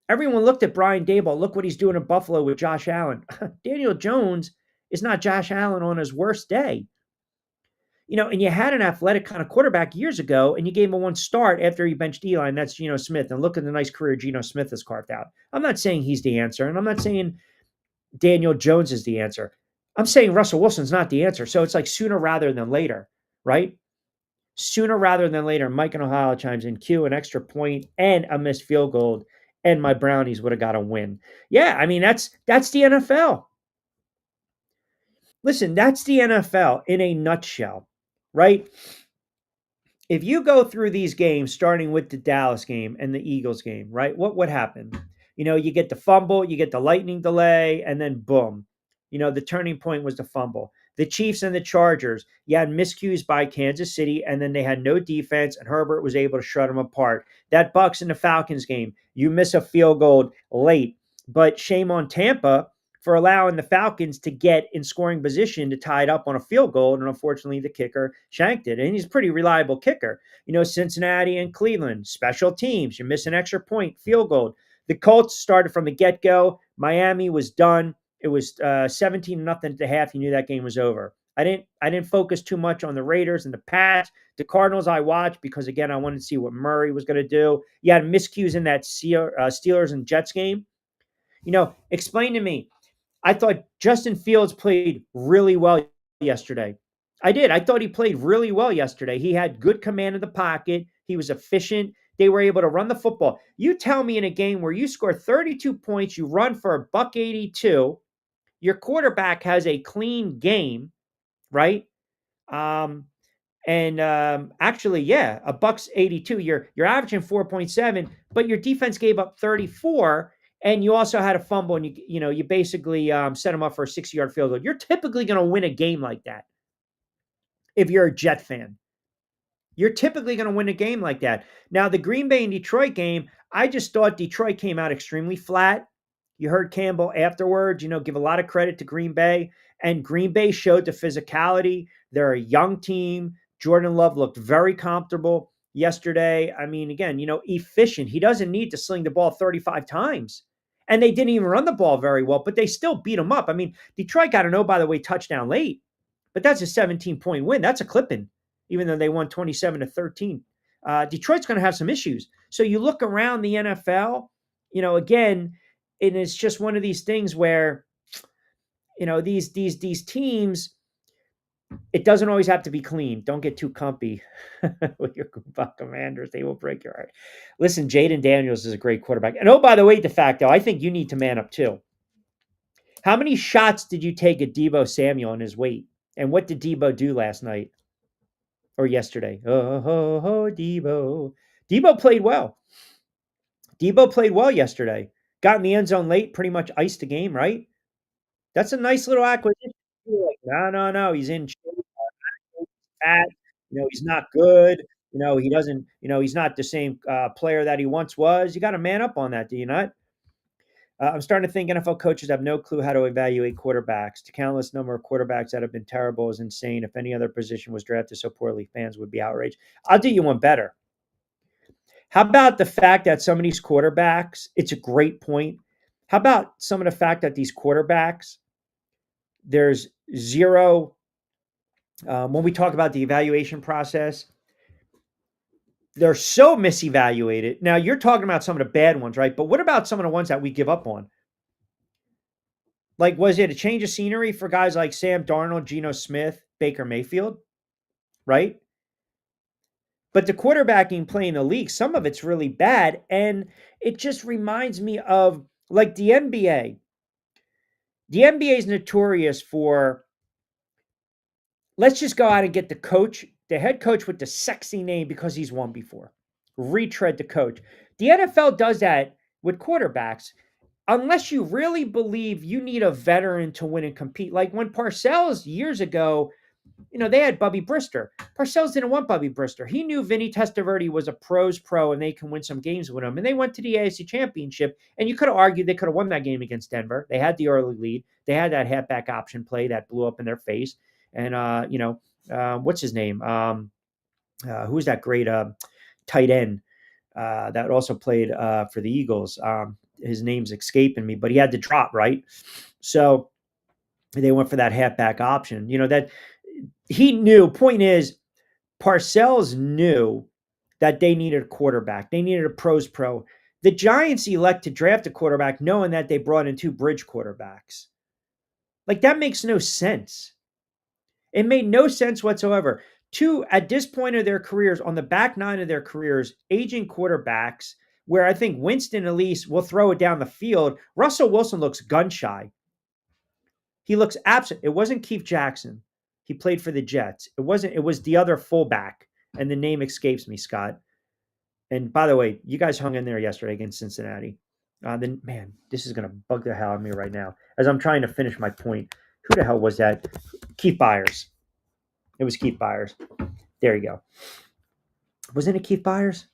Everyone looked at Brian Daboll. Look what he's doing in Buffalo with Josh Allen. Daniel Jones is not Josh Allen on his worst day. And you had an athletic kind of quarterback years ago, and you gave him one start after he benched Eli, and that's Geno Smith. And look at the nice career Geno Smith has carved out. I'm not saying he's the answer, and I'm not saying Daniel Jones is the answer. I'm saying Russell Wilson's not the answer. So it's like sooner rather than later, right? Sooner rather than later, Mike in Ohio chimes in, Q, an extra point and a missed field goal, and my Brownies would have got a win. Yeah, I mean, that's the NFL. Listen, that's the NFL in a nutshell, right? if you go through these games, starting with the Dallas game and the Eagles game, right? What happened? You get the fumble, you get the lightning delay, and then boom. The turning point was the fumble. The Chiefs and the Chargers, you had miscues by Kansas City, and then they had no defense, and Herbert was able to shut them apart. That Bucks and the Falcons game, you miss a field goal late, but shame on Tampa for allowing the Falcons to get in scoring position to tie it up on a field goal. And unfortunately, the kicker shanked it. And he's a pretty reliable kicker. Cincinnati and Cleveland, special teams. You miss an extra point, field goal. The Colts started from the get-go. Miami was done. It was 17-0 at the half. You knew that game was over. I didn't focus too much on the Raiders and the Pats. The Cardinals I watched because, again, I wanted to see what Murray was going to do. You had miscues in that Steelers and Jets game. Explain to me. I thought Justin Fields played really well yesterday. I did. I thought he played really well yesterday. He had good command of the pocket. He was efficient. They were able to run the football. You tell me in a game where you score 32 points, you run for a buck 82, your quarterback has a clean game, right? Actually, yeah, a buck's 82. You're averaging 4.7, but your defense gave up 34, and you also had a fumble, and you basically set them up for a 60-yard field goal. You're typically going to win a game like that if you're a Jet fan. You're typically going to win a game like that. Now, the Green Bay and Detroit game, I just thought Detroit came out extremely flat. You heard Campbell afterwards, give a lot of credit to Green Bay. And Green Bay showed the physicality. They're a young team. Jordan Love looked very comfortable yesterday. I mean, again, efficient. He doesn't need to sling the ball 35 times. And they didn't even run the ball very well, but they still beat him up. I mean, Detroit got a, by the way, touchdown late, but that's a 17-point win. That's a clipping, even though they won 27-13. Detroit's going to have some issues. So you look around the NFL, again, and it's just one of these things where, these teams, it doesn't always have to be clean. Don't get too comfy with your Commanders. They will break your heart. Listen, Jaden Daniels is a great quarterback. And by the way, de facto, I think you need to man up too. How many shots did you take at Deebo Samuel on his weight? And what did Deebo do last night or yesterday? Deebo. Deebo played well. Deebo played well yesterday. Got in the end zone late, pretty much iced the game, right? That's a nice little acquisition. Like, no. He's in shape, fat. He's not good. He doesn't. He's not the same player that he once was. You got to man up on that, do you not? I'm starting to think NFL coaches have no clue how to evaluate quarterbacks. The countless number of quarterbacks that have been terrible is insane. If any other position was drafted so poorly, fans would be outraged. I'll do you one better. How about the fact that some of these quarterbacks, it's a great point. How about some of the fact that these quarterbacks, there's zero, when we talk about the evaluation process, they're so misevaluated. Now, you're talking about some of the bad ones, right? But what about some of the ones that we give up on? Like, was it a change of scenery for guys like Sam Darnold, Geno Smith, Baker Mayfield, right? But the quarterbacking play in the league, some of it's really bad. And it just reminds me of like the NBA. The NBA is notorious for, let's just go out and get the head coach with the sexy name because he's won before. Retread the coach. The NFL does that with quarterbacks. Unless you really believe you need a veteran to win and compete. Like when Parcells years ago, they had Bubby Brister. Parcells didn't want Bubby Brister. He knew Vinny Testaverde was a pro's pro and they can win some games with him. And they went to the AFC Championship. And you could have argued they could have won that game against Denver. They had the early lead. They had that halfback option play that blew up in their face. And, what's his name? Who's that great tight end that also played for the Eagles? His name's escaping me, but he had to drop, right? So they went for that halfback option. That he knew. Point is, Parcells knew that they needed a quarterback. They needed a pro's pro. The Giants elect to draft a quarterback knowing that they brought in two bridge quarterbacks. Like, that makes no sense. It made no sense whatsoever. Two, at this point of their careers, on the back nine of their careers, aging quarterbacks, where I think Winston at least will throw it down the field. Russell Wilson looks gun shy. He looks absent. It wasn't Keith Jackson. He played for the Jets. It was the other fullback. and the name escapes me, Scott. And by the way, you guys hung in there yesterday against Cincinnati. Then, man, this is going to bug the hell out of me right now as I'm trying to finish my point. Who the hell was that? Keith Byers. It was Keith Byers. There you go. Wasn't it Keith Byers?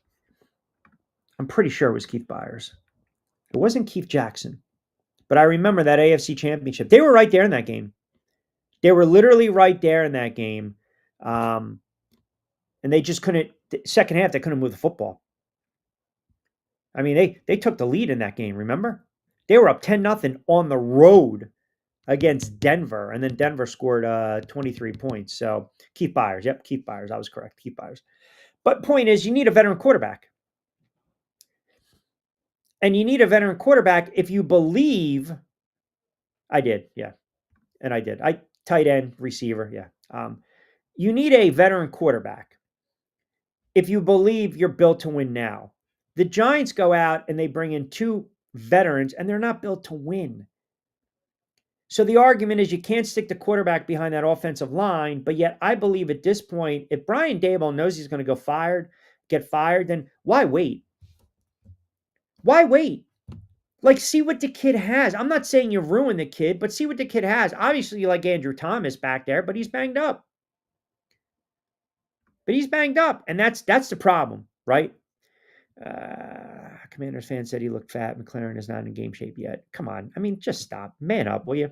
I'm pretty sure it was Keith Byers. It wasn't Keith Jackson. But I remember that AFC Championship. They were right there in that game. They were literally right there in that game. And they just couldn't, second half, they couldn't move the football. I mean, they took the lead in that game, remember? They were up 10-0 on the road against Denver, and then Denver scored 23 points. So Keith Byers. Yep, Keith Byers. I was correct. Keith Byers. But point is, you need a veteran quarterback. And you need a veteran quarterback if you believe. I did, yeah. And I did. Tight end, receiver, yeah. You need a veteran quarterback if you believe you're built to win now. The Giants go out and they bring in two veterans, and they're not built to win. So the argument is you can't stick the quarterback behind that offensive line, but yet I believe at this point, if Brian Daboll knows he's going to get fired, then why wait? Why wait? Like, see what the kid has. I'm not saying you ruin the kid, but see what the kid has. Obviously, you like Andrew Thomas back there, but he's banged up. And that's the problem, right? Commanders fan said he looked fat. McLaren is not in game shape yet. Come on. I mean, just stop. Man up, will you?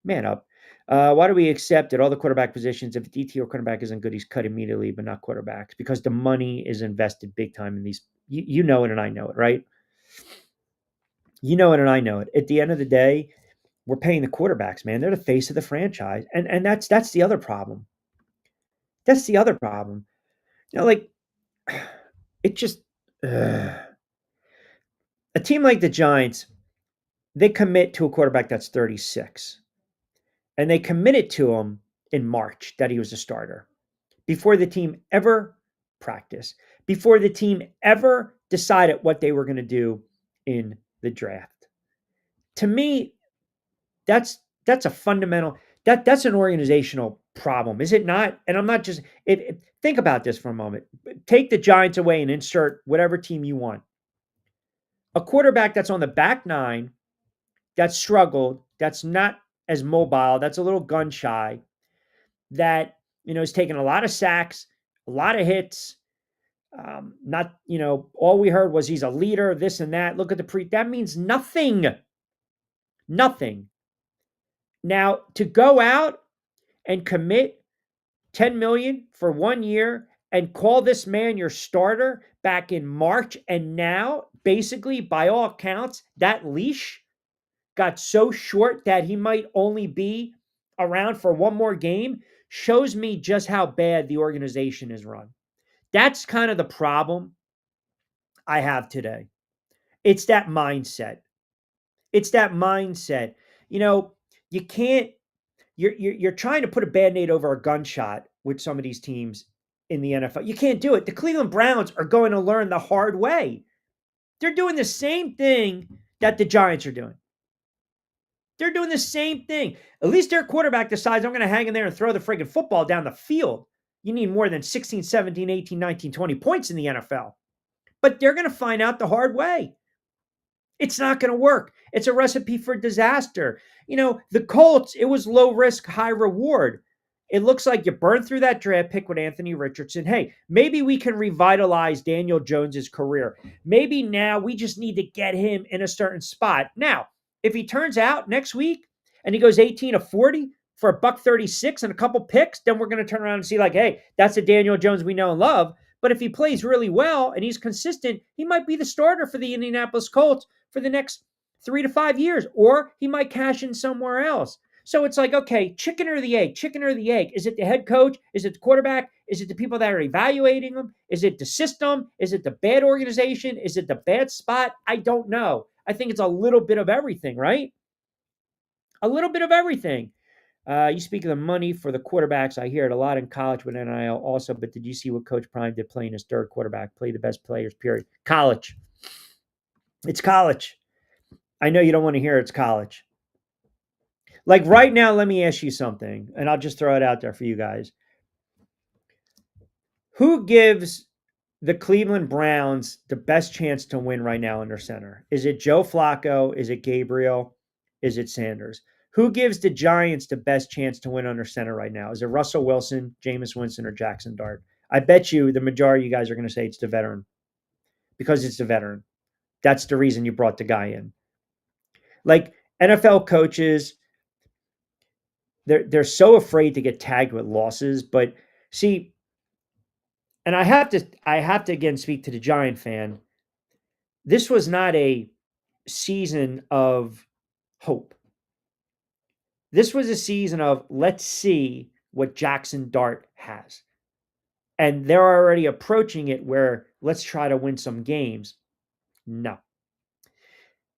Man up. Why do we accept at all the quarterback positions, if DT or quarterback isn't good, he's cut immediately, but not quarterbacks? Because the money is invested big time in these. You know it and I know it, right? You know it and I know it. At the end of the day, we're paying the quarterbacks, man. They're the face of the franchise. And that's the other problem. That's the other problem. You know, like, it just a team like the Giants, they commit to a quarterback that's 36. And they committed to him in March that he was a starter before the team ever practiced, before the team ever decided what they were going to do in the draft. To me, that's a fundamental, that's an organizational problem, is it not? And I'm not just, think about this for a moment. Take the Giants away and insert whatever team you want. A quarterback that's on the back nine, that struggled, that's not as mobile, that's a little gun shy, that, is taking a lot of sacks, a lot of hits. Not, all we heard was he's a leader, this and that. Look at that means nothing. Nothing. Now, to go out and commit $10 million for 1 year and call this man your starter back in March, and now, basically, by all accounts, that leash got so short that he might only be around for one more game, shows me just how bad the organization is run. That's kind of the problem I have today. It's that mindset. You can't, you're trying to put a Band-Aid over a gunshot with some of these teams in the NFL. You can't do it. The Cleveland Browns are going to learn the hard way. They're doing the same thing that the Giants are doing. They're doing the same thing. At least their quarterback decides, I'm going to hang in there and throw the friggin' football down the field. You need more than 16, 17, 18, 19, 20 points in the NFL. But they're going to find out the hard way. It's not going to work. It's a recipe for disaster. The Colts, it was low risk, high reward. It looks like you burned through that draft pick with Anthony Richardson. Hey, maybe we can revitalize Daniel Jones's career. Maybe now we just need to get him in a certain spot. Now, if he turns out next week and he goes 18 of 40 for $136 and a couple picks, then we're going to turn around and see like, hey, that's the Daniel Jones we know and love. But if he plays really well and he's consistent, he might be the starter for the Indianapolis Colts for the next 3 to 5 years, or he might cash in somewhere else. So it's like, okay, chicken or the egg? Chicken or the egg? Is it the head coach? Is it the quarterback? Is it the people that are evaluating them? Is it the system? Is it the bad organization? Is it the bad spot? I don't know. I think it's a little bit of everything, right? A little bit of everything. You speak of the money for the quarterbacks. I hear it a lot in college with NIL also, but did you see what Coach Prime did playing his third quarterback? Play the best players, period. College. It's college. I know you don't want to hear it's college. Like right now, let me ask you something, and I'll just throw it out there for you guys. Who gives the Cleveland Browns the best chance to win right now under center? Is it Joe Flacco? Is it Gabriel? Is it Sanders? Who gives the Giants the best chance to win under center right now? Is it Russell Wilson, Jameis Winston, or Jackson Dart? I bet you the majority of you guys are going to say it's the veteran because it's the veteran. That's the reason you brought the guy in. Like NFL coaches, they're so afraid to get tagged with losses. But see, and I have to again speak to the Giant fan. This was not a season of hope. This was a season of let's see what Jackson Dart has. And they're already approaching it where let's try to win some games. No.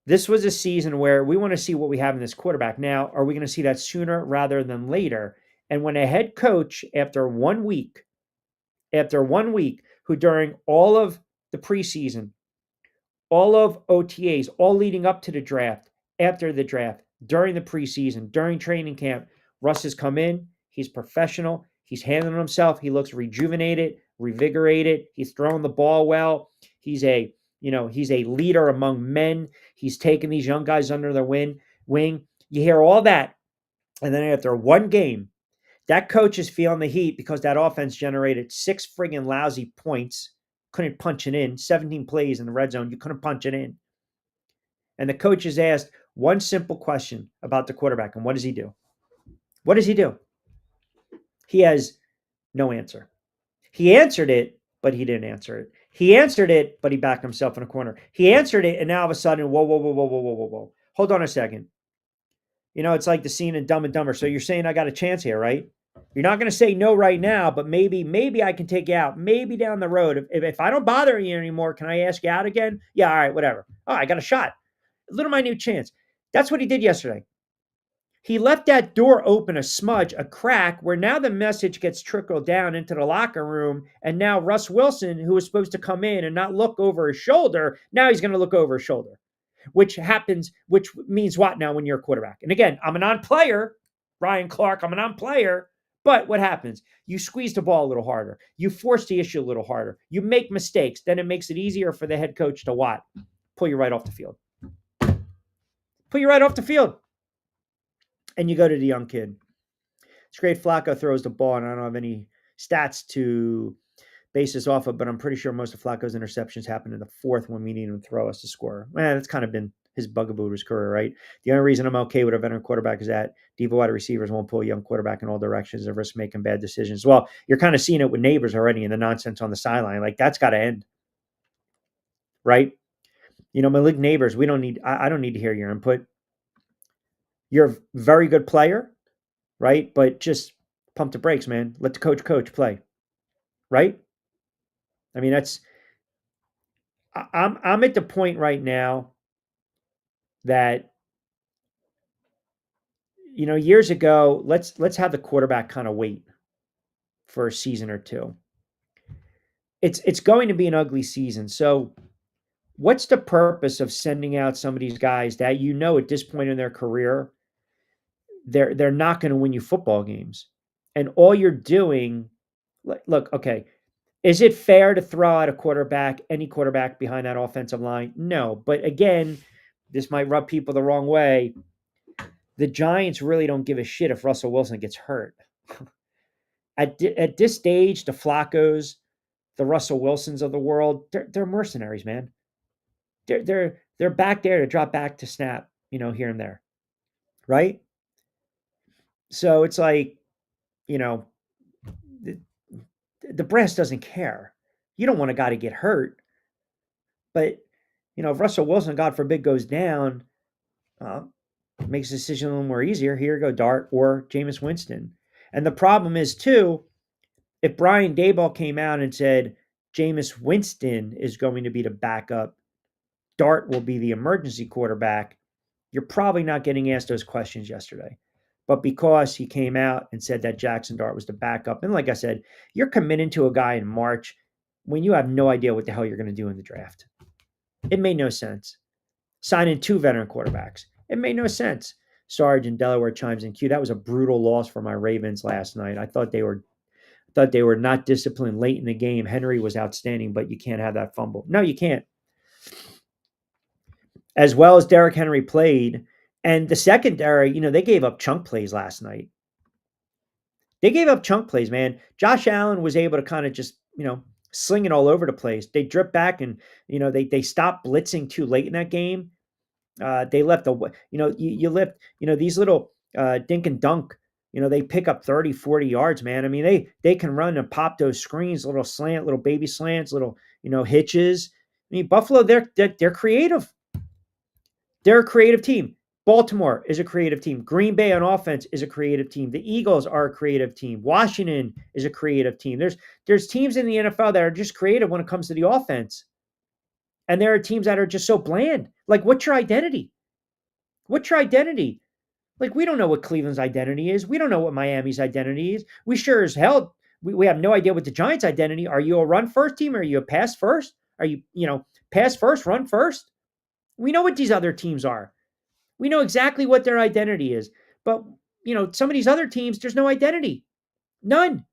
This was a season where we want to see what we have in this quarterback. Now, are we going to see that sooner rather than later? And when a head coach, after 1 week, who during all of the preseason, all of OTAs, all leading up to the draft, after the draft, during the preseason, during training camp, Russ has come in. He's professional. He's handling himself. He looks rejuvenated, revigorated. He's throwing the ball well. He's a leader among men. He's taking these young guys under their wing. You hear all that, and then after one game, that coach is feeling the heat because that offense generated 6 friggin' lousy points. Couldn't punch it in. 17 plays in the red zone. You couldn't punch it in. And the coach is asked one simple question about the quarterback. And what does he do? What does he do? He has no answer. He answered it, but he didn't answer it. He answered it, but he backed himself in a corner. He answered it, and now all of a sudden, whoa, whoa, whoa, whoa, whoa, whoa, whoa, whoa. Hold on a second. It's like the scene in Dumb and Dumber. So you're saying I got a chance here, right? You're not going to say no right now, but maybe I can take you out. Maybe down the road. If I don't bother you anymore, can I ask you out again? Yeah, all right, whatever. Oh, I got a shot. A little minute chance. That's what he did yesterday. He left that door open, a smudge, a crack, where now the message gets trickled down into the locker room. And now Russ Wilson, who was supposed to come in and not look over his shoulder, now he's going to look over his shoulder, which means what now when you're a quarterback? And again, I'm a non-player, Ryan Clark, I'm a non-player. But what happens? You squeeze the ball a little harder. You force the issue a little harder. You make mistakes. Then it makes it easier for the head coach to what? Pull you right off the field. Pull you right off the field. And you go to the young kid. It's great. Flacco throws the ball, and I don't have any stats to base this off of, but I'm pretty sure most of Flacco's interceptions happen in the fourth when we need him to throw us to score. That's kind of been his bugaboo to his career, right? The only reason I'm okay with a veteran quarterback is that diva wide receivers won't pull a young quarterback in all directions and risk making bad decisions. Well, you're kind of seeing it with Neighbors already and the nonsense on the sideline. Like, that's got to end, right? Malik Neighbors, I don't need to hear your input. You're a very good player, right? But just pump the brakes, man. Let the coach play, right? I mean, I'm at the point right now that years ago, let's have the quarterback kind of wait for a season or two. It's going to be an ugly season. So what's the purpose of sending out some of these guys that at this point in their career, they're not going to win you football games? And all you're doing, look, okay, is it fair to throw out any quarterback behind that offensive line? No. But again, this might rub people the wrong way. The Giants really don't give a shit if Russell Wilson gets hurt. At this stage, the Flaccos, the Russell Wilsons of the world, they're mercenaries, man. They're back there to drop back to snap, here and there, right? So it's like, the brass doesn't care. You don't want a guy to get hurt, but if Russell Wilson, God forbid, goes down, it makes the decision a little more easier. Here you go, Dart or Jameis Winston. And the problem is too, if Brian Daboll came out and said Jameis Winston is going to be the backup, Dart will be the emergency quarterback, you're probably not getting asked those questions yesterday. But because he came out and said that Jackson Dart was the backup, and like I said, you're committing to a guy in March when you have no idea what the hell you're going to do in the draft. It made no sense. Signing 2 veteran quarterbacks. It made no sense. Sarge in Delaware chimes in. Q, that was a brutal loss for my Ravens last night. I thought they were thought they were not disciplined late in the game. Henry was outstanding, but you can't have that fumble. No, you can't. As well as Derrick Henry played, and the secondary, they gave up chunk plays last night. They gave up chunk plays, man. Josh Allen was able to kind of just, sling it all over the place. They drip back and, they stopped blitzing too late in that game. They left you lift, these little dink and dunk, they pick up 30, 40 yards, man. I mean, they can run and pop those screens, little slant, little baby slants, little, hitches. I mean, Buffalo, they're creative. They're a creative team. Baltimore is a creative team. Green Bay on offense is a creative team. The Eagles are a creative team. Washington is a creative team. There's teams in the NFL that are just creative when it comes to the offense. And there are teams that are just so bland. Like, what's your identity? What's your identity? Like, we don't know what Cleveland's identity is. We don't know what Miami's identity is. We sure as hell, we have no idea what the Giants' identity. Are you a run first team? Or are you a pass first? Are you, pass first, run first? We know what these other teams are. We know exactly what their identity is. But, some of these other teams, there's no identity. None.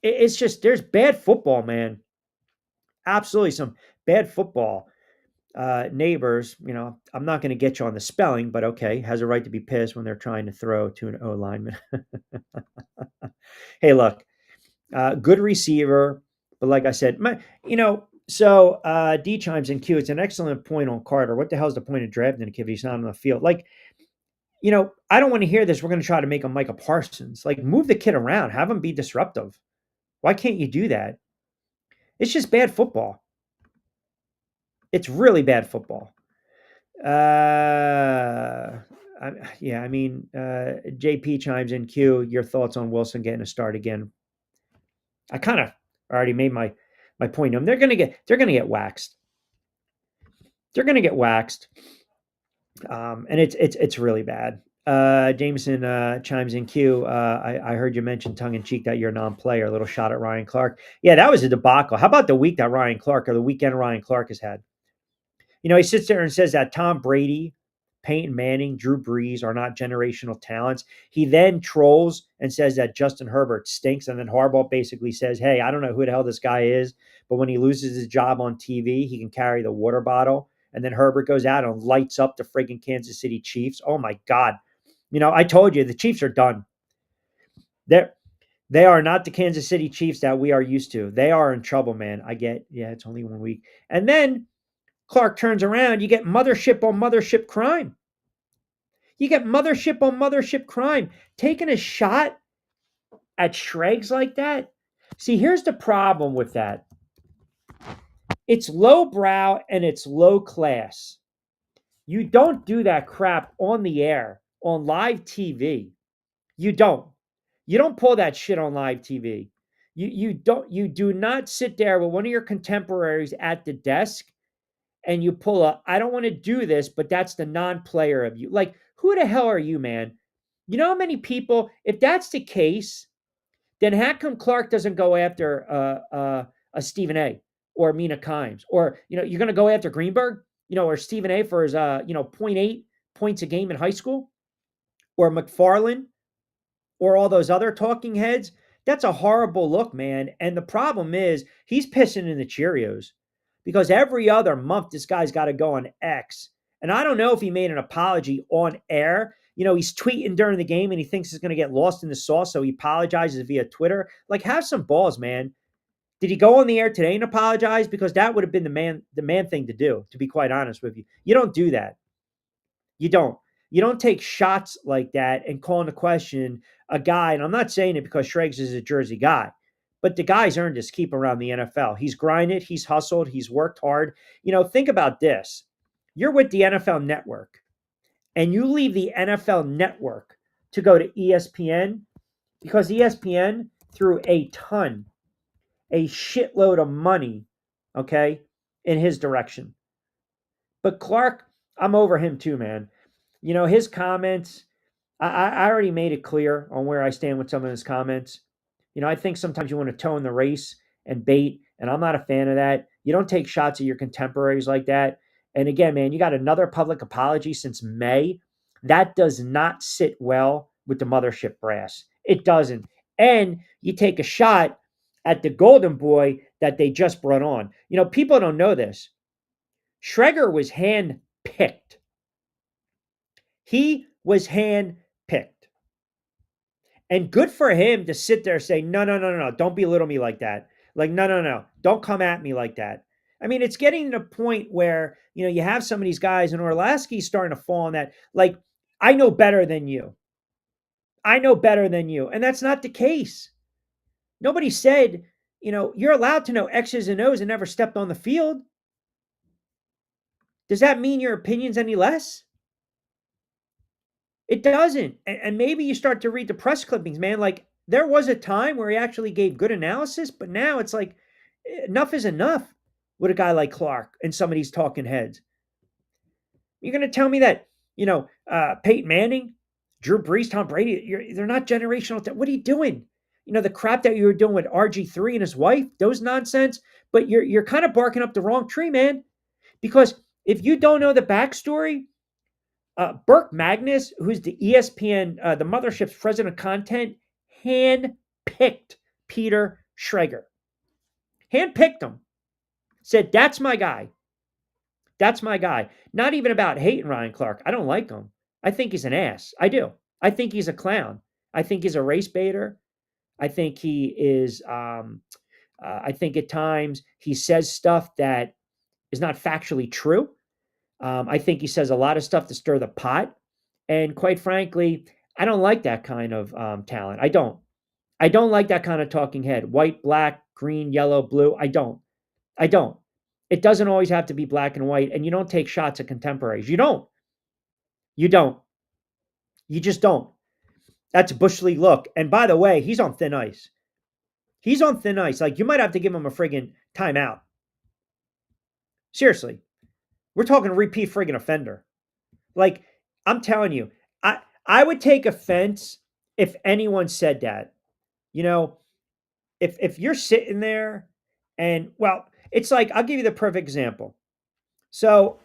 It's just, there's bad football, man. Absolutely some bad football. Neighbors, I'm not going to get you on the spelling, but okay, has a right to be pissed when they're trying to throw to an O lineman. Hey, look, good receiver, but like I said, D chimes in Q. It's an excellent point on Carter. What the hell is the point of drafting a kid if he's not on the field? Like, I don't want to hear this. We're going to try to make him Micah Parsons. Like, move the kid around, have him be disruptive. Why can't you do that? It's just bad football. It's really bad football. JP chimes in Q. Your thoughts on Wilson getting a start again? I kind of already made my point. They're gonna get waxed. They're gonna get waxed. And it's really bad. Jameson chimes in Q. I heard you mention tongue in cheek that you're a non-player. A little shot at Ryan Clark. Yeah, that was a debacle. How about the week that Ryan Clark or the weekend Ryan Clark has had? He sits there and says that Tom Brady, Peyton Manning, Drew Brees are not generational talents. He then trolls and says that Justin Herbert stinks. And then Harbaugh basically says, hey, I don't know who the hell this guy is, but when he loses his job on TV, he can carry the water bottle. And then Herbert goes out and lights up the friggin' Kansas City Chiefs. Oh, my God. I told you, the Chiefs are done. They are not the Kansas City Chiefs that we are used to. They are in trouble, man. It's only 1 week. And then Clark turns around, you get mothership on mothership crime. You get mothership on mothership crime. Taking a shot at Schrags like that. See, here's the problem with that. It's lowbrow and it's low class. You don't do that crap on the air, on live TV. You don't. You don't pull that shit on live TV. You do not sit there with one of your contemporaries at the desk and you pull up, I don't want to do this, but that's the non-player of you. Like, who the hell are you, man? You know how many people, if that's the case, then how come Clark doesn't go after a Stephen A or Mina Kimes? Or, you're going to go after Greenberg, or Stephen A for his, zero point 0.8 points a game in high school? Or McFarland? Or all those other talking heads? That's a horrible look, man. And the problem is he's pissing in the Cheerios. Because every other month, this guy's got to go on X. And I don't know if he made an apology on air. He's tweeting during the game and he thinks he's going to get lost in the sauce, so he apologizes via Twitter. Like, have some balls, man. Did he go on the air today and apologize? Because that would have been the man thing to do, to be quite honest with you. You don't do that. You don't. You don't take shots like that and call into question a guy. And I'm not saying it because Schrags is a Jersey guy. But the guy's earned his keep around the NFL. He's grinded, he's hustled, he's worked hard. Think about this. You're with the NFL Network, and you leave the NFL Network to go to ESPN because ESPN threw a shitload of money, okay, in his direction. But Clark, I'm over him too, man. His comments, I already made it clear on where I stand with some of his comments. I think sometimes you want to tone the race and bait, and I'm not a fan of that. You don't take shots at your contemporaries like that. And again, man, you got another public apology since May. That does not sit well with the mothership brass. It doesn't. and you take a shot at the golden boy that they just brought on. People don't know this. Schreger was hand picked. He was hand picked. And good for him to sit there and say, no, no, no, no, no, don't belittle me like that. Like, no, no, no, don't come at me like that. I mean, it's getting to the point where, you have some of these guys, and Orlovsky's starting to fall on that. Like, I know better than you. I know better than you. And that's not the case. Nobody said, you're allowed to know X's and O's and never stepped on the field. Does that mean your opinion's any less? It doesn't. And maybe you start to read the press clippings, man. Like, there was a time where he actually gave good analysis, but now it's like enough is enough with a guy like Clark and some of these talking heads. You're going to tell me that, Peyton Manning, Drew Brees, Tom Brady, they're not generational. What are you doing? The crap that you were doing with RG3 and his wife, those nonsense. But you're kind of barking up the wrong tree, man. Because if you don't know the backstory, Burke Magnus, who's the ESPN, the mothership's president of content, hand-picked Peter Schrager. Hand-picked him. Said, that's my guy. That's my guy. Not even about hating Ryan Clark. I don't like him. I think he's an ass. I do. I think he's a clown. I think he's a race baiter. I think he is, I think at times he says stuff that is not factually true. I think he says a lot of stuff to stir the pot. And quite frankly, I don't like that kind of talent. I don't. I don't like that kind of talking head. White, black, green, yellow, blue. I don't. I don't. It doesn't always have to be black and white. And you don't take shots at contemporaries. You don't. You don't. You just don't. That's a Bush League look. And by the way, he's on thin ice. He's on thin ice. Like, you might have to give him a friggin' timeout. Seriously. We're talking repeat friggin' offender. Like, I'm telling you, I would take offense if anyone said that. If you're sitting there and, well, it's like, I'll give you the perfect example. So,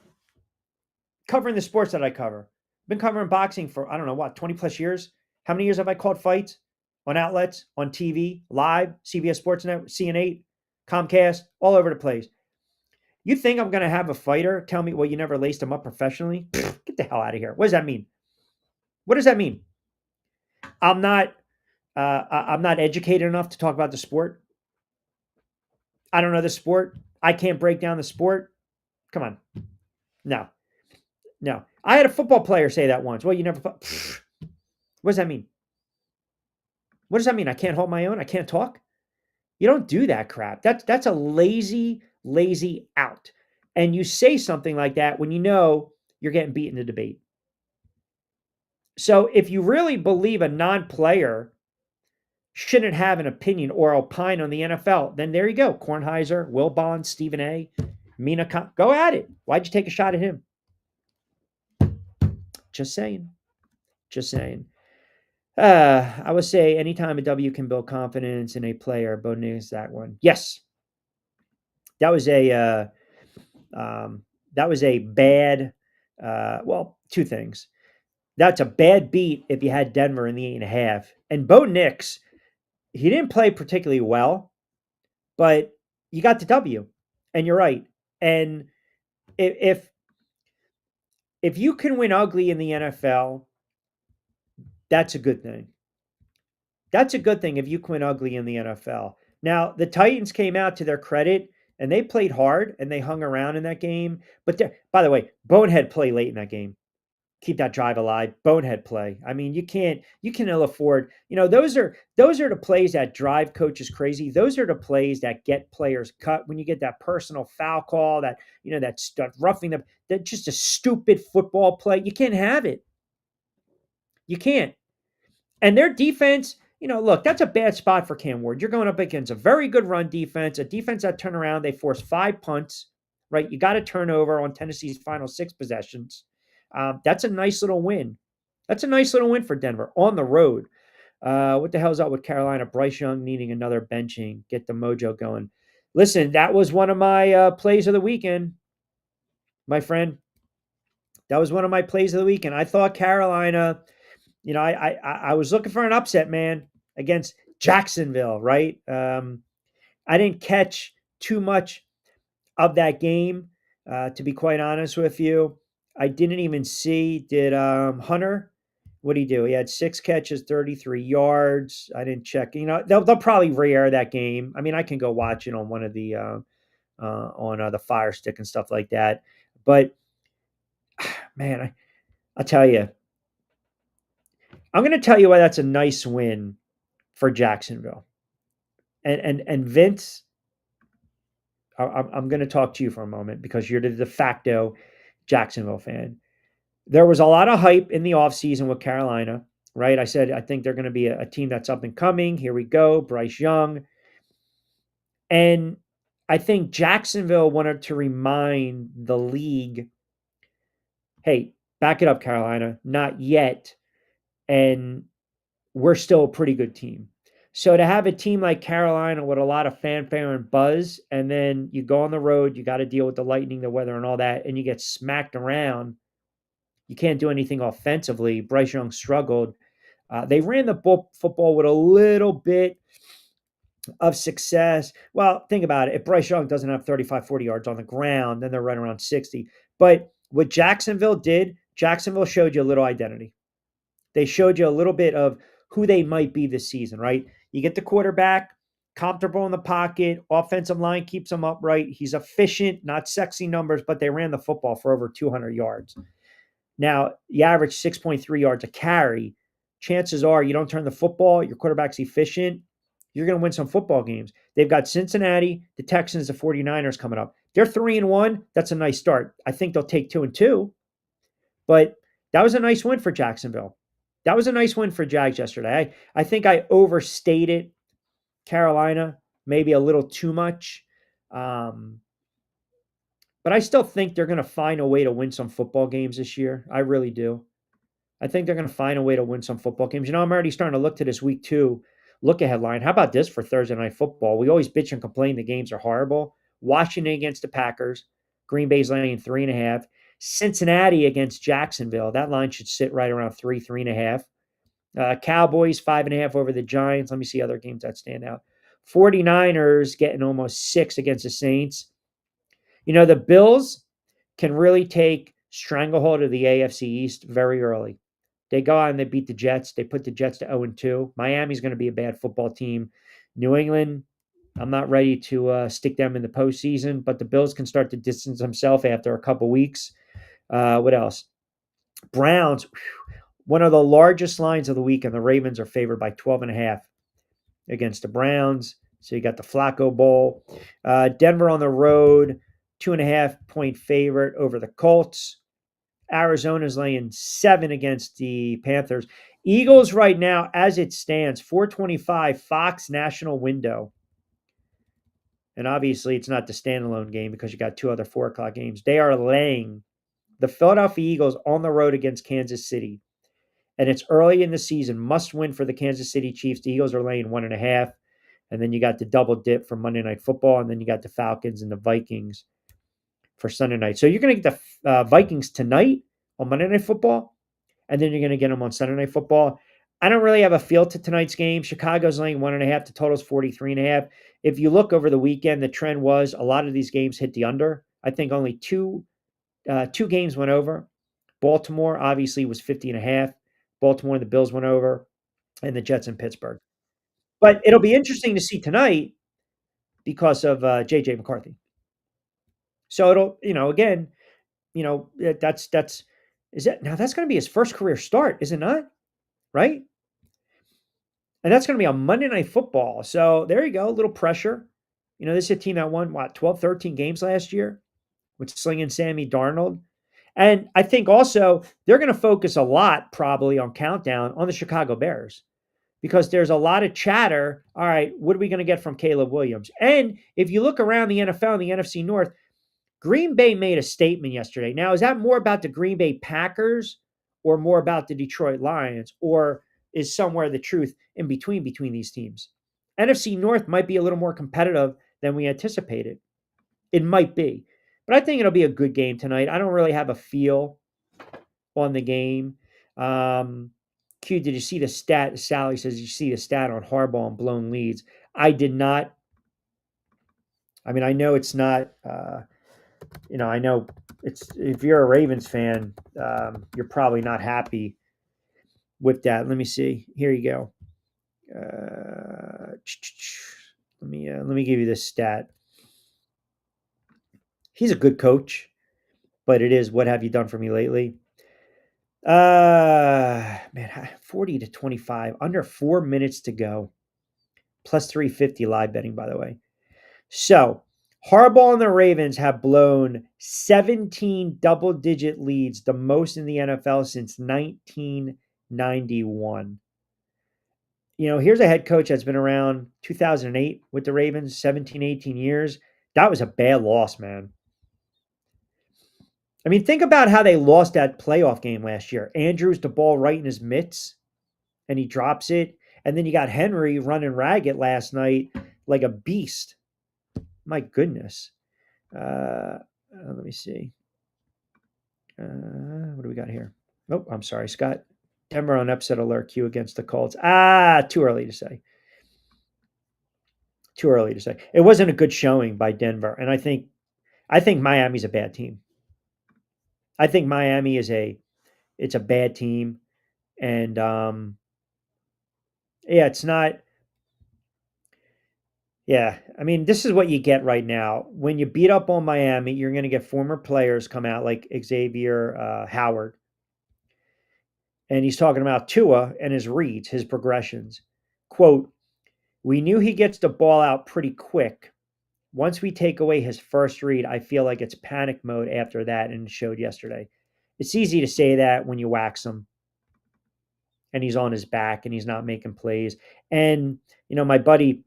covering the sports that I cover, I've been covering boxing for, I don't know what, 20 plus years. How many years have I called fights on outlets, on TV, live, CBS Sports Network, CN8, Comcast, all over the place? You think I'm going to have a fighter tell me, well, you never laced him up professionally? Get the hell out of here. What does that mean? What does that mean? I'm not educated enough to talk about the sport. I don't know the sport. I can't break down the sport. Come on. No. No. I had a football player say that once. Well, you never. What does that mean? What does that mean? I can't hold my own? I can't talk? You don't do that crap. That's a lazy out. And you say something like that when you know you're getting beat in the debate. So if you really believe a non-player shouldn't have an opinion or opine on the NFL, then there you go. Kornheiser, Will Bond, Stephen A., Mina, go at it. Why'd you take a shot at him? Just saying. Just saying. I would say anytime a W can build confidence in a player, Bo Nix, that one. Yes. That was a bad, well, two things. That's a bad beat if you had Denver in the 8.5. And Bo Nix, he didn't play particularly well, but you got the W. And you're right. And if you can win ugly in the NFL, that's a good thing. That's a good thing if you can win ugly in the NFL. Now, the Titans came out to their credit, and they played hard, and they hung around in that game. But by the way, bonehead play late in that game. Keep that drive alive. Bonehead play. I mean, you can ill afford. Those are the plays that drive coaches crazy. Those are the plays that get players cut. When you get that personal foul call, that that stuff roughing them, that just a stupid football play. You can't have it. You can't. And their defense, look, that's a bad spot for Cam Ward. You're going up against a very good run defense, a defense that turned around. They forced 5 punts, right? You got a turnover on Tennessee's final 6 possessions. That's a nice little win. That's a nice little win for Denver on the road. What the hell's up with Carolina? Bryce Young needing another benching, get the mojo going. Listen, that was one of my plays of the weekend, my friend. That was one of my plays of the weekend. I thought Carolina, I was looking for an upset, man, against Jacksonville, right? I didn't catch too much of that game, to be quite honest with you. I didn't even see, did Hunter, what did he do? He had 6 catches, 33 yards. I didn't check. They'll probably re-air that game. I mean, I can go watch it on one of the on the Fire Stick and stuff like that. But man, I'll tell you, I'm going to tell you why that's a nice win for Jacksonville. And Vince, I'm going to talk to you for a moment because you're the de facto Jacksonville fan. There was a lot of hype in the offseason with Carolina, right? I said, I think they're going to be a team that's up and coming. Here we go, Bryce Young. And I think Jacksonville wanted to remind the league, hey, back it up, Carolina. Not yet. And we're still a pretty good team. So to have a team like Carolina with a lot of fanfare and buzz, and then you go on the road, you got to deal with the lightning, the weather, and all that, and you get smacked around. You can't do anything offensively. Bryce Young struggled. They ran the football with a little bit of success. Well, think about it. If Bryce Young doesn't have 35, 40 yards on the ground, then they're right around 60. But what Jacksonville did, Jacksonville showed you a little identity. They showed you a little bit of who they might be this season, right? You get the quarterback, comfortable in the pocket, offensive line keeps him upright. He's efficient, not sexy numbers, but they ran the football for over 200 yards. Now, you average 6.3 yards a carry. Chances are you don't turn the football, your quarterback's efficient, you're going to win some football games. They've got Cincinnati, the Texans, the 49ers coming up. They're 3-1. That's a nice start. I think they'll take 2-2. But that was a nice win for Jacksonville. That was a nice win for Jags yesterday. I think I overstated Carolina maybe a little too much. But I still think they're going to find a way to win some football games this year. I really do. I think they're going to find a way to win some football games. I'm already starting to look to this week 2 look ahead line. How about this for Thursday Night Football? We always bitch and complain the games are horrible. Washington against the Packers. Green Bay's laying 3.5. Cincinnati against Jacksonville. That line should sit right around 3.5. Cowboys 5.5 over the Giants. Let me see other games that stand out. 49ers getting almost 6 against the Saints. The Bills can really take stranglehold of the AFC East very early. They go out and they beat the Jets. They put the Jets to 0-2. Miami's going to be a bad football team. New England, I'm not ready to stick them in the postseason, but the Bills can start to distance themselves after a couple weeks. What else? Browns, one of the largest lines of the week, and the Ravens are favored by 12.5 against the Browns. So you got the Flacco Bowl. Denver on the road, 2.5-point favorite over the Colts. Arizona's laying 7 against the Panthers. Eagles right now, as it stands, 425 Fox national window. And obviously it's not the standalone game because you got 2 other 4 o'clock games. They are laying the Philadelphia Eagles on the road against Kansas City. And it's early in the season, must win for the Kansas City Chiefs. The Eagles are laying 1.5. And then you got the double dip for Monday Night Football. And then you got the Falcons and the Vikings for Sunday night. So you're going to get the Vikings tonight on Monday Night Football. And then you're going to get them on Sunday Night Football. I don't really have a feel to tonight's game. Chicago's laying 1.5. The total's 43.5. If you look over the weekend, the trend was a lot of these games hit the under. I think only two games went over. Baltimore obviously was 50.5. Baltimore and the Bills went over, and the Jets in Pittsburgh. But it'll be interesting to see tonight because of J.J. McCarthy. So it'll, again, that's is it now that's going to be his first career start, is it not? Right? And that's going to be on Monday Night Football. So there you go, a little pressure. This is a team that won, 12, 13 games last year with slinging Sammy Darnold. And I think also they're going to focus a lot probably on countdown on the Chicago Bears because there's a lot of chatter. All right, what are we going to get from Caleb Williams? And if you look around the NFL and the NFC North, Green Bay made a statement yesterday. Now, is that more about the Green Bay Packers or more about the Detroit Lions, or is somewhere the truth in between these teams? NFC North might be a little more competitive than we anticipated. It might be. But I think it'll be a good game tonight. I don't really have a feel on the game. Q, did you see the stat? Sally says, you see the stat on Harbaugh and blown leads. I did not. I mean, I know it's not, I know it's, if you're a Ravens fan, you're probably not happy with that. Let me see. Here you go. Let me give you this stat. He's a good coach, but it is, what have you done for me lately? Man, 40 to 25, under 4 minutes to go, plus 350 live betting, by the way. So Harbaugh and the Ravens have blown 17 double digit leads, the most in the NFL since 1991. Here's a head coach that's been around 2008 with the Ravens, 17, 18 years. That was a bad loss, man. I mean, think about how they lost that playoff game last year. Andrews, the ball right in his mitts, and he drops it. And then you got Henry running ragged last night like a beast. My goodness. Let me see. What do we got here? Oh, I'm sorry, Scott. Denver on upset alert Q against the Colts. Too early to say. Too early to say. It wasn't a good showing by Denver, and I think Miami's a bad team. I think Miami it's a bad team, and yeah, it's not. Yeah, I mean, this is what you get right now. When you beat up on Miami, you're going to get former players come out like Xavier Howard, and he's talking about Tua and his reads, his progressions. Quote, "We knew he gets the ball out pretty quick. Once we take away his first read, I feel like it's panic mode after that," and it showed yesterday. It's easy to say that when you wax him and he's on his back and he's not making plays. And, my buddy,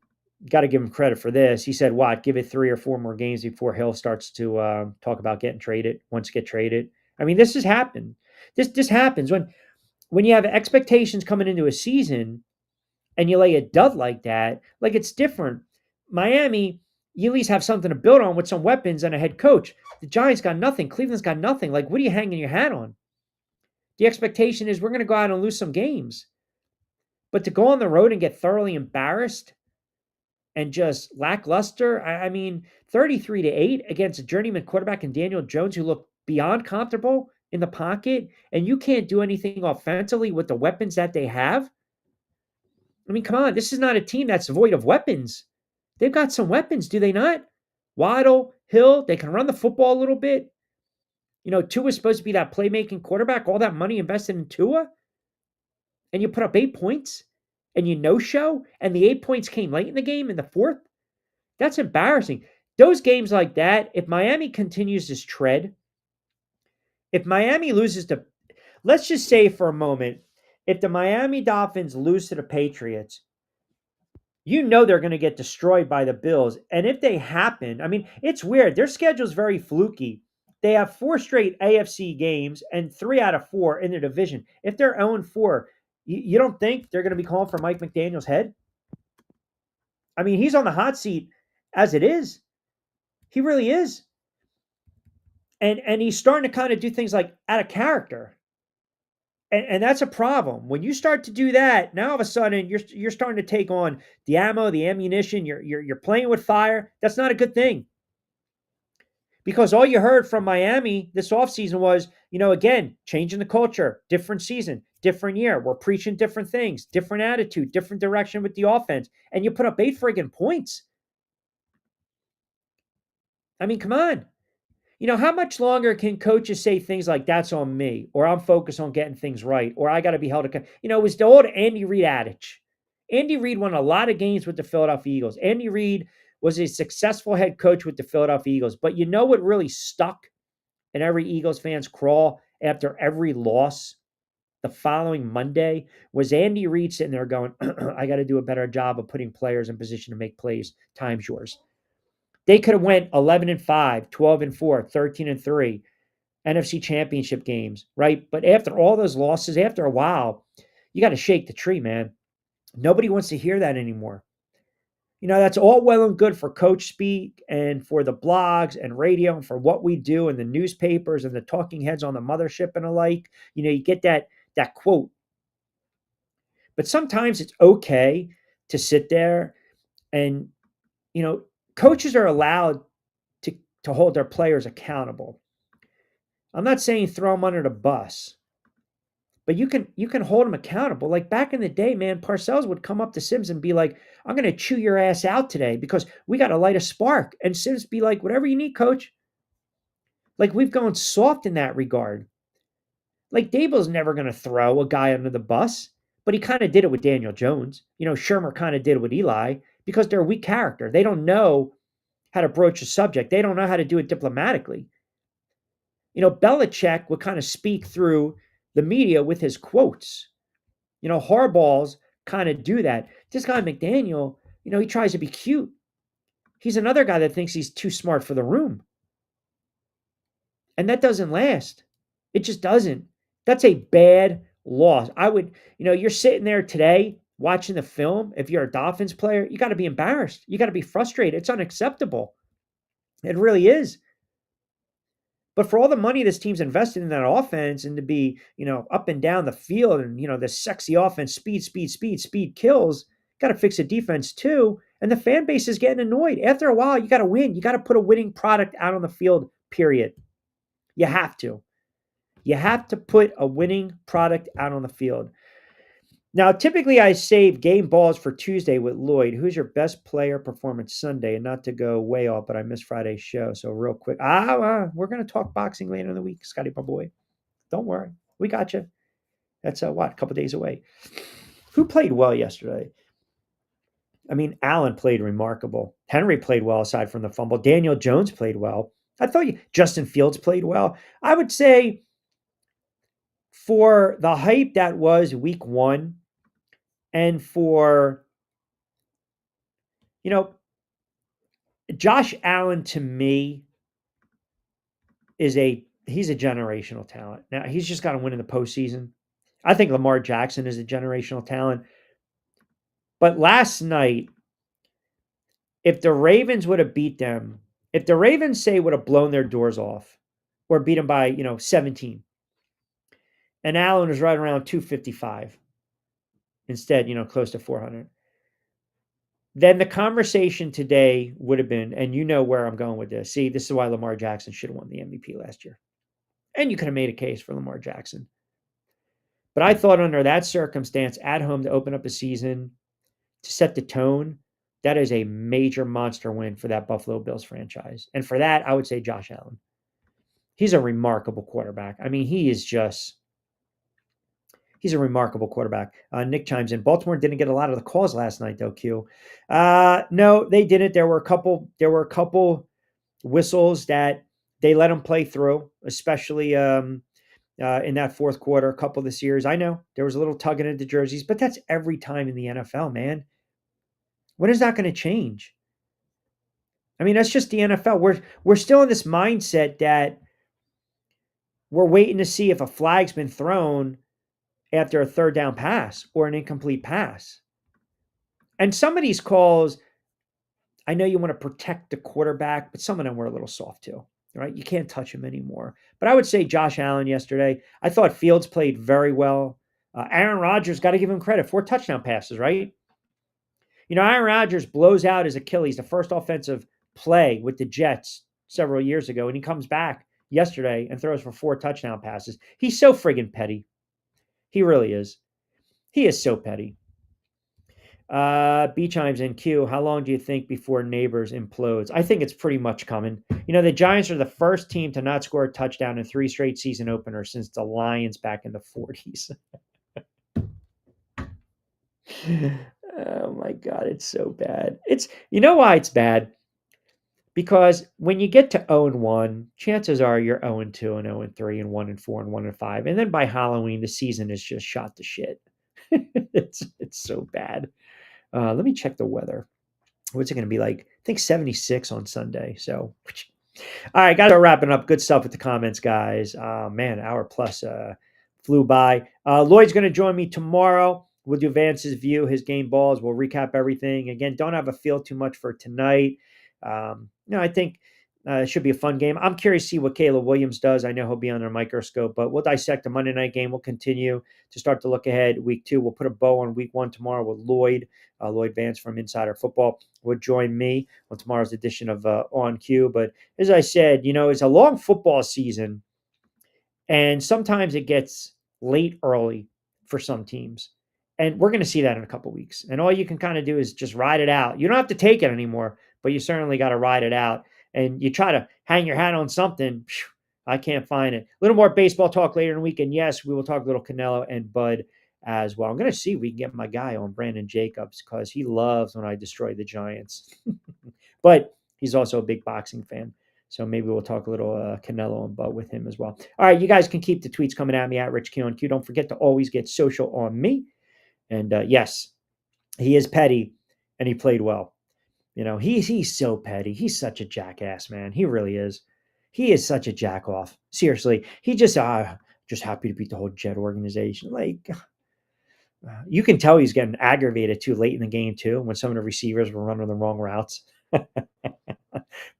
got to give him credit for this. He said, what, give it 3 or 4 more games before Hill starts to talk about getting traded, wants to get traded. I mean, this has happened. This happens when you have expectations coming into a season and you lay a dud like that. Like, it's different. Miami, you at least have something to build on with some weapons and a head coach. The Giants got nothing. Cleveland's got nothing. Like, what are you hanging your hat on? The expectation is we're going to go out and lose some games. But to go on the road and get thoroughly embarrassed and just lackluster, I mean, 33-8 against a journeyman quarterback in Daniel Jones who looked beyond comfortable in the pocket, and you can't do anything offensively with the weapons that they have. I mean, come on, this is not a team that's void of weapons. They've got some weapons, do they not? Waddle, Hill, they can run the football a little bit. Tua is supposed to be that playmaking quarterback, all that money invested in Tua, and you put up 8 points, and you no-show, and the 8 points came late in the game in the fourth. That's embarrassing. Those games like that, if Miami continues this tread, if Miami loses to, let's just say for a moment, if the Miami Dolphins lose to the Patriots, they're going to get destroyed by the Bills. And if they happen, I mean, it's weird. Their schedule is very fluky. They have 4 straight AFC games and 3 out of 4 in the division. If they're 0-4, you don't think they're going to be calling for Mike McDaniel's head? I mean, he's on the hot seat as it is. He really is. And he's starting to kind of do things like out of character. And that's a problem. When you start to do that, now all of a sudden you're starting to take on the ammo, the ammunition, you're playing with fire. That's not a good thing. Because all you heard from Miami this offseason was, again, changing the culture, different season, different year. We're preaching different things, different attitude, different direction with the offense. And you put up 8 friggin' points. I mean, come on. How much longer can coaches say things like, that's on me, or I'm focused on getting things right, or I got to be held accountable? It was the old Andy Reid adage. Andy Reid won a lot of games with the Philadelphia Eagles. Andy Reid was a successful head coach with the Philadelphia Eagles. But you know what really stuck in every Eagles fan's crawl after every loss the following Monday was Andy Reid sitting there going, I got to do a better job of putting players in position to make plays. Time's yours. They could have went 11-5, 12-4, 13-3, NFC championship games, right? But after all those losses, after a while, you got to shake the tree, man. Nobody wants to hear that anymore. That's all well and good for coach speak and for the blogs and radio and for what we do and the newspapers and the talking heads on the mothership and the like. You get that quote But sometimes it's okay to sit there and, you know, coaches are allowed to to hold their players accountable. I'm not saying throw them under the bus, but you can hold them accountable. Like back in the day, man, Parcells would come up to Sims and be like, "I'm going to chew your ass out today because we got to light a spark." And Sims be like, "Whatever you need, coach." Like we've gone soft in that regard. Like Dable's never going to throw a guy under the bus, but he kind of did it with Daniel Jones. Shermer kind of did it with Eli because they're a weak character. They don't know how to broach a subject. They don't know how to do it diplomatically. Belichick would kind of speak through the media with his quotes. Harbaugh's kind of do that. This guy McDaniel, he tries to be cute. He's another guy that thinks he's too smart for the room. And that doesn't last. It just doesn't. That's a bad loss. You're sitting there today watching the film. If you're a Dolphins player, you got to be embarrassed. You got to be frustrated. It's unacceptable. It really is. But for all the money this team's invested in that offense and to be, up and down the field and, this sexy offense, speed kills, got to fix the defense too. And the fan base is getting annoyed. After a while, you got to win. You got to put a winning product out on the field, period. You have to. You have to put a winning product out on the field. Now, typically I save game balls for Tuesday with Lloyd. Who's your best player performance Sunday? And not to go way off, but I missed Friday's show. So real quick, we're going to talk boxing later in the week, Scotty, my boy. Don't worry. We got you. That's a couple days away. Who played well yesterday? I mean, Allen played remarkable. Henry played well aside from the fumble. Daniel Jones played well. I thought Justin Fields played well. I would say for the hype that was week one, and for, Josh Allen to me he's a generational talent. Now he's just got to win in the postseason. I think Lamar Jackson is a generational talent. But last night, if the Ravens would have beat them, if the Ravens would have blown their doors off or beat them by, 17, and Allen was right around 255 instead, close to 400. Then the conversation today would have been, and you know where I'm going with this. See, this is why Lamar Jackson should have won the MVP last year. And you could have made a case for Lamar Jackson. But I thought under that circumstance, at home to open up a season, to set the tone, that is a major monster win for that Buffalo Bills franchise. And for that, I would say Josh Allen. He's a remarkable quarterback. I mean, he's a remarkable quarterback. Nick chimes in. Baltimore didn't get a lot of the calls last night, though. Q. No, they didn't. There were a couple whistles that they let them play through, especially in that fourth quarter. A couple this year's. I know there was a little tugging at the jerseys, but that's every time in the NFL, man. When is that going to change? I mean, that's just the NFL. We're still in this mindset that we're waiting to see if a flag's been thrown after a third down pass or an incomplete pass. And some of these calls, I know you want to protect the quarterback, but some of them were a little soft too, right? You can't touch him anymore. But I would say Josh Allen yesterday, I thought Fields played very well. Aaron Rodgers, got to give him credit. 4 touchdown passes, right? Aaron Rodgers blows out his Achilles, the first offensive play with the Jets several years ago, and he comes back yesterday and throws for 4 touchdown passes. He's so friggin' petty. He really is. He is so petty. B chimes in. Q, how long do you think before Neighbors implodes? I think it's pretty much coming. The Giants are the first team to not score a touchdown in 3 straight season openers since the Lions back in the 40s. Oh my God, it's so bad. Why it's bad? Because when you get to 0-1, chances are you're 0-2 and 0-3 and 1-4 and 1-5. And then by Halloween, the season is just shot to shit. It's so bad. Let me check the weather. What's it going to be like? I think 76 on Sunday. So, all right, got to wrapping up. Good stuff with the comments, guys. Man, hour plus flew by. Lloyd's going to join me tomorrow. We'll do Vance's view, his game balls. We'll recap everything. Again, don't have a feel too much for tonight. I think It should be a fun game. I'm curious to see what Caleb Williams does. I know he'll be under a microscope, but we'll dissect the Monday night game. We'll continue to start to look ahead. Week 2, we'll put a bow on week 1 tomorrow with Lloyd Vance from Insider Football will join me on tomorrow's edition of On Cue. But as I said, it's a long football season, and sometimes it gets late early for some teams. And we're going to see that in a couple weeks. And all you can kind of do is just ride it out. You don't have to take it anymore, but you certainly got to ride it out. And you try to hang your hat on something. I can't find it. A little more baseball talk later in the week. And yes, we will talk a little Canelo and Bud as well. I'm going to see if we can get my guy on, Brandon Jacobs, because he loves when I destroy the Giants. But he's also a big boxing fan. So maybe we'll talk a little Canelo and Bud with him as well. All right, you guys can keep the tweets coming at me at Rich Q. Don't forget to always get social on me. And yes, he is petty, and he played well. He's so petty. He's such a jackass, man. He really is. He is such a jack off. Seriously, he just happy to beat the whole Jet organization. Like, you can tell he's getting aggravated too late in the game too, when some of the receivers were running the wrong routes.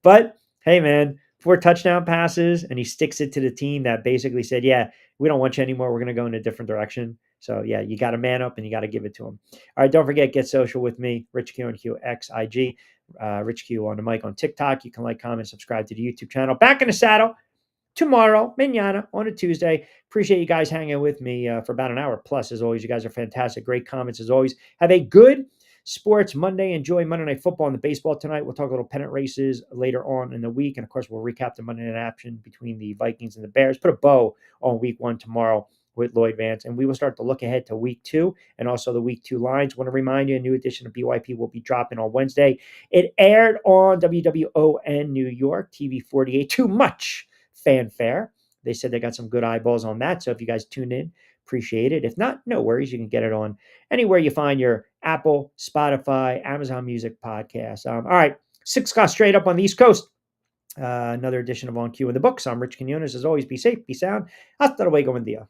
But hey, man, 4 touchdown passes, and he sticks it to the team that basically said, yeah, we don't want you anymore. We're going to go in a different direction. So, yeah, you got to man up, and you got to give it to him. All right, don't forget, get social with me, Rich Q and QXIG, Rich Q on the mic on TikTok. You can like, comment, subscribe to the YouTube channel. Back in the saddle tomorrow, mañana, on a Tuesday. Appreciate you guys hanging with me for about an hour plus. As always, you guys are fantastic. Great comments as always. Have a good Sports Monday. Enjoy Monday Night Football and the baseball tonight. We'll talk a little pennant races later on in the week. And, of course, we'll recap the Monday night action between the Vikings and the Bears. Put a bow on week 1 tomorrow with Lloyd Vance. And we will start to look ahead to week 2 and also the week 2 lines. Want to remind you, a new edition of BYP will be dropping on Wednesday. It aired on WWON New York, TV 48. Too much fanfare. They said they got some good eyeballs on that. So if you guys tune in, appreciate it. If not, no worries. You can get it on anywhere you find your Apple, Spotify, Amazon Music podcast. All right, 6 o'clock straight up on the East Coast. Another edition of On Cue in the books. I'm Rich Quinones. As always, be safe, be sound. Hasta luego, buen día.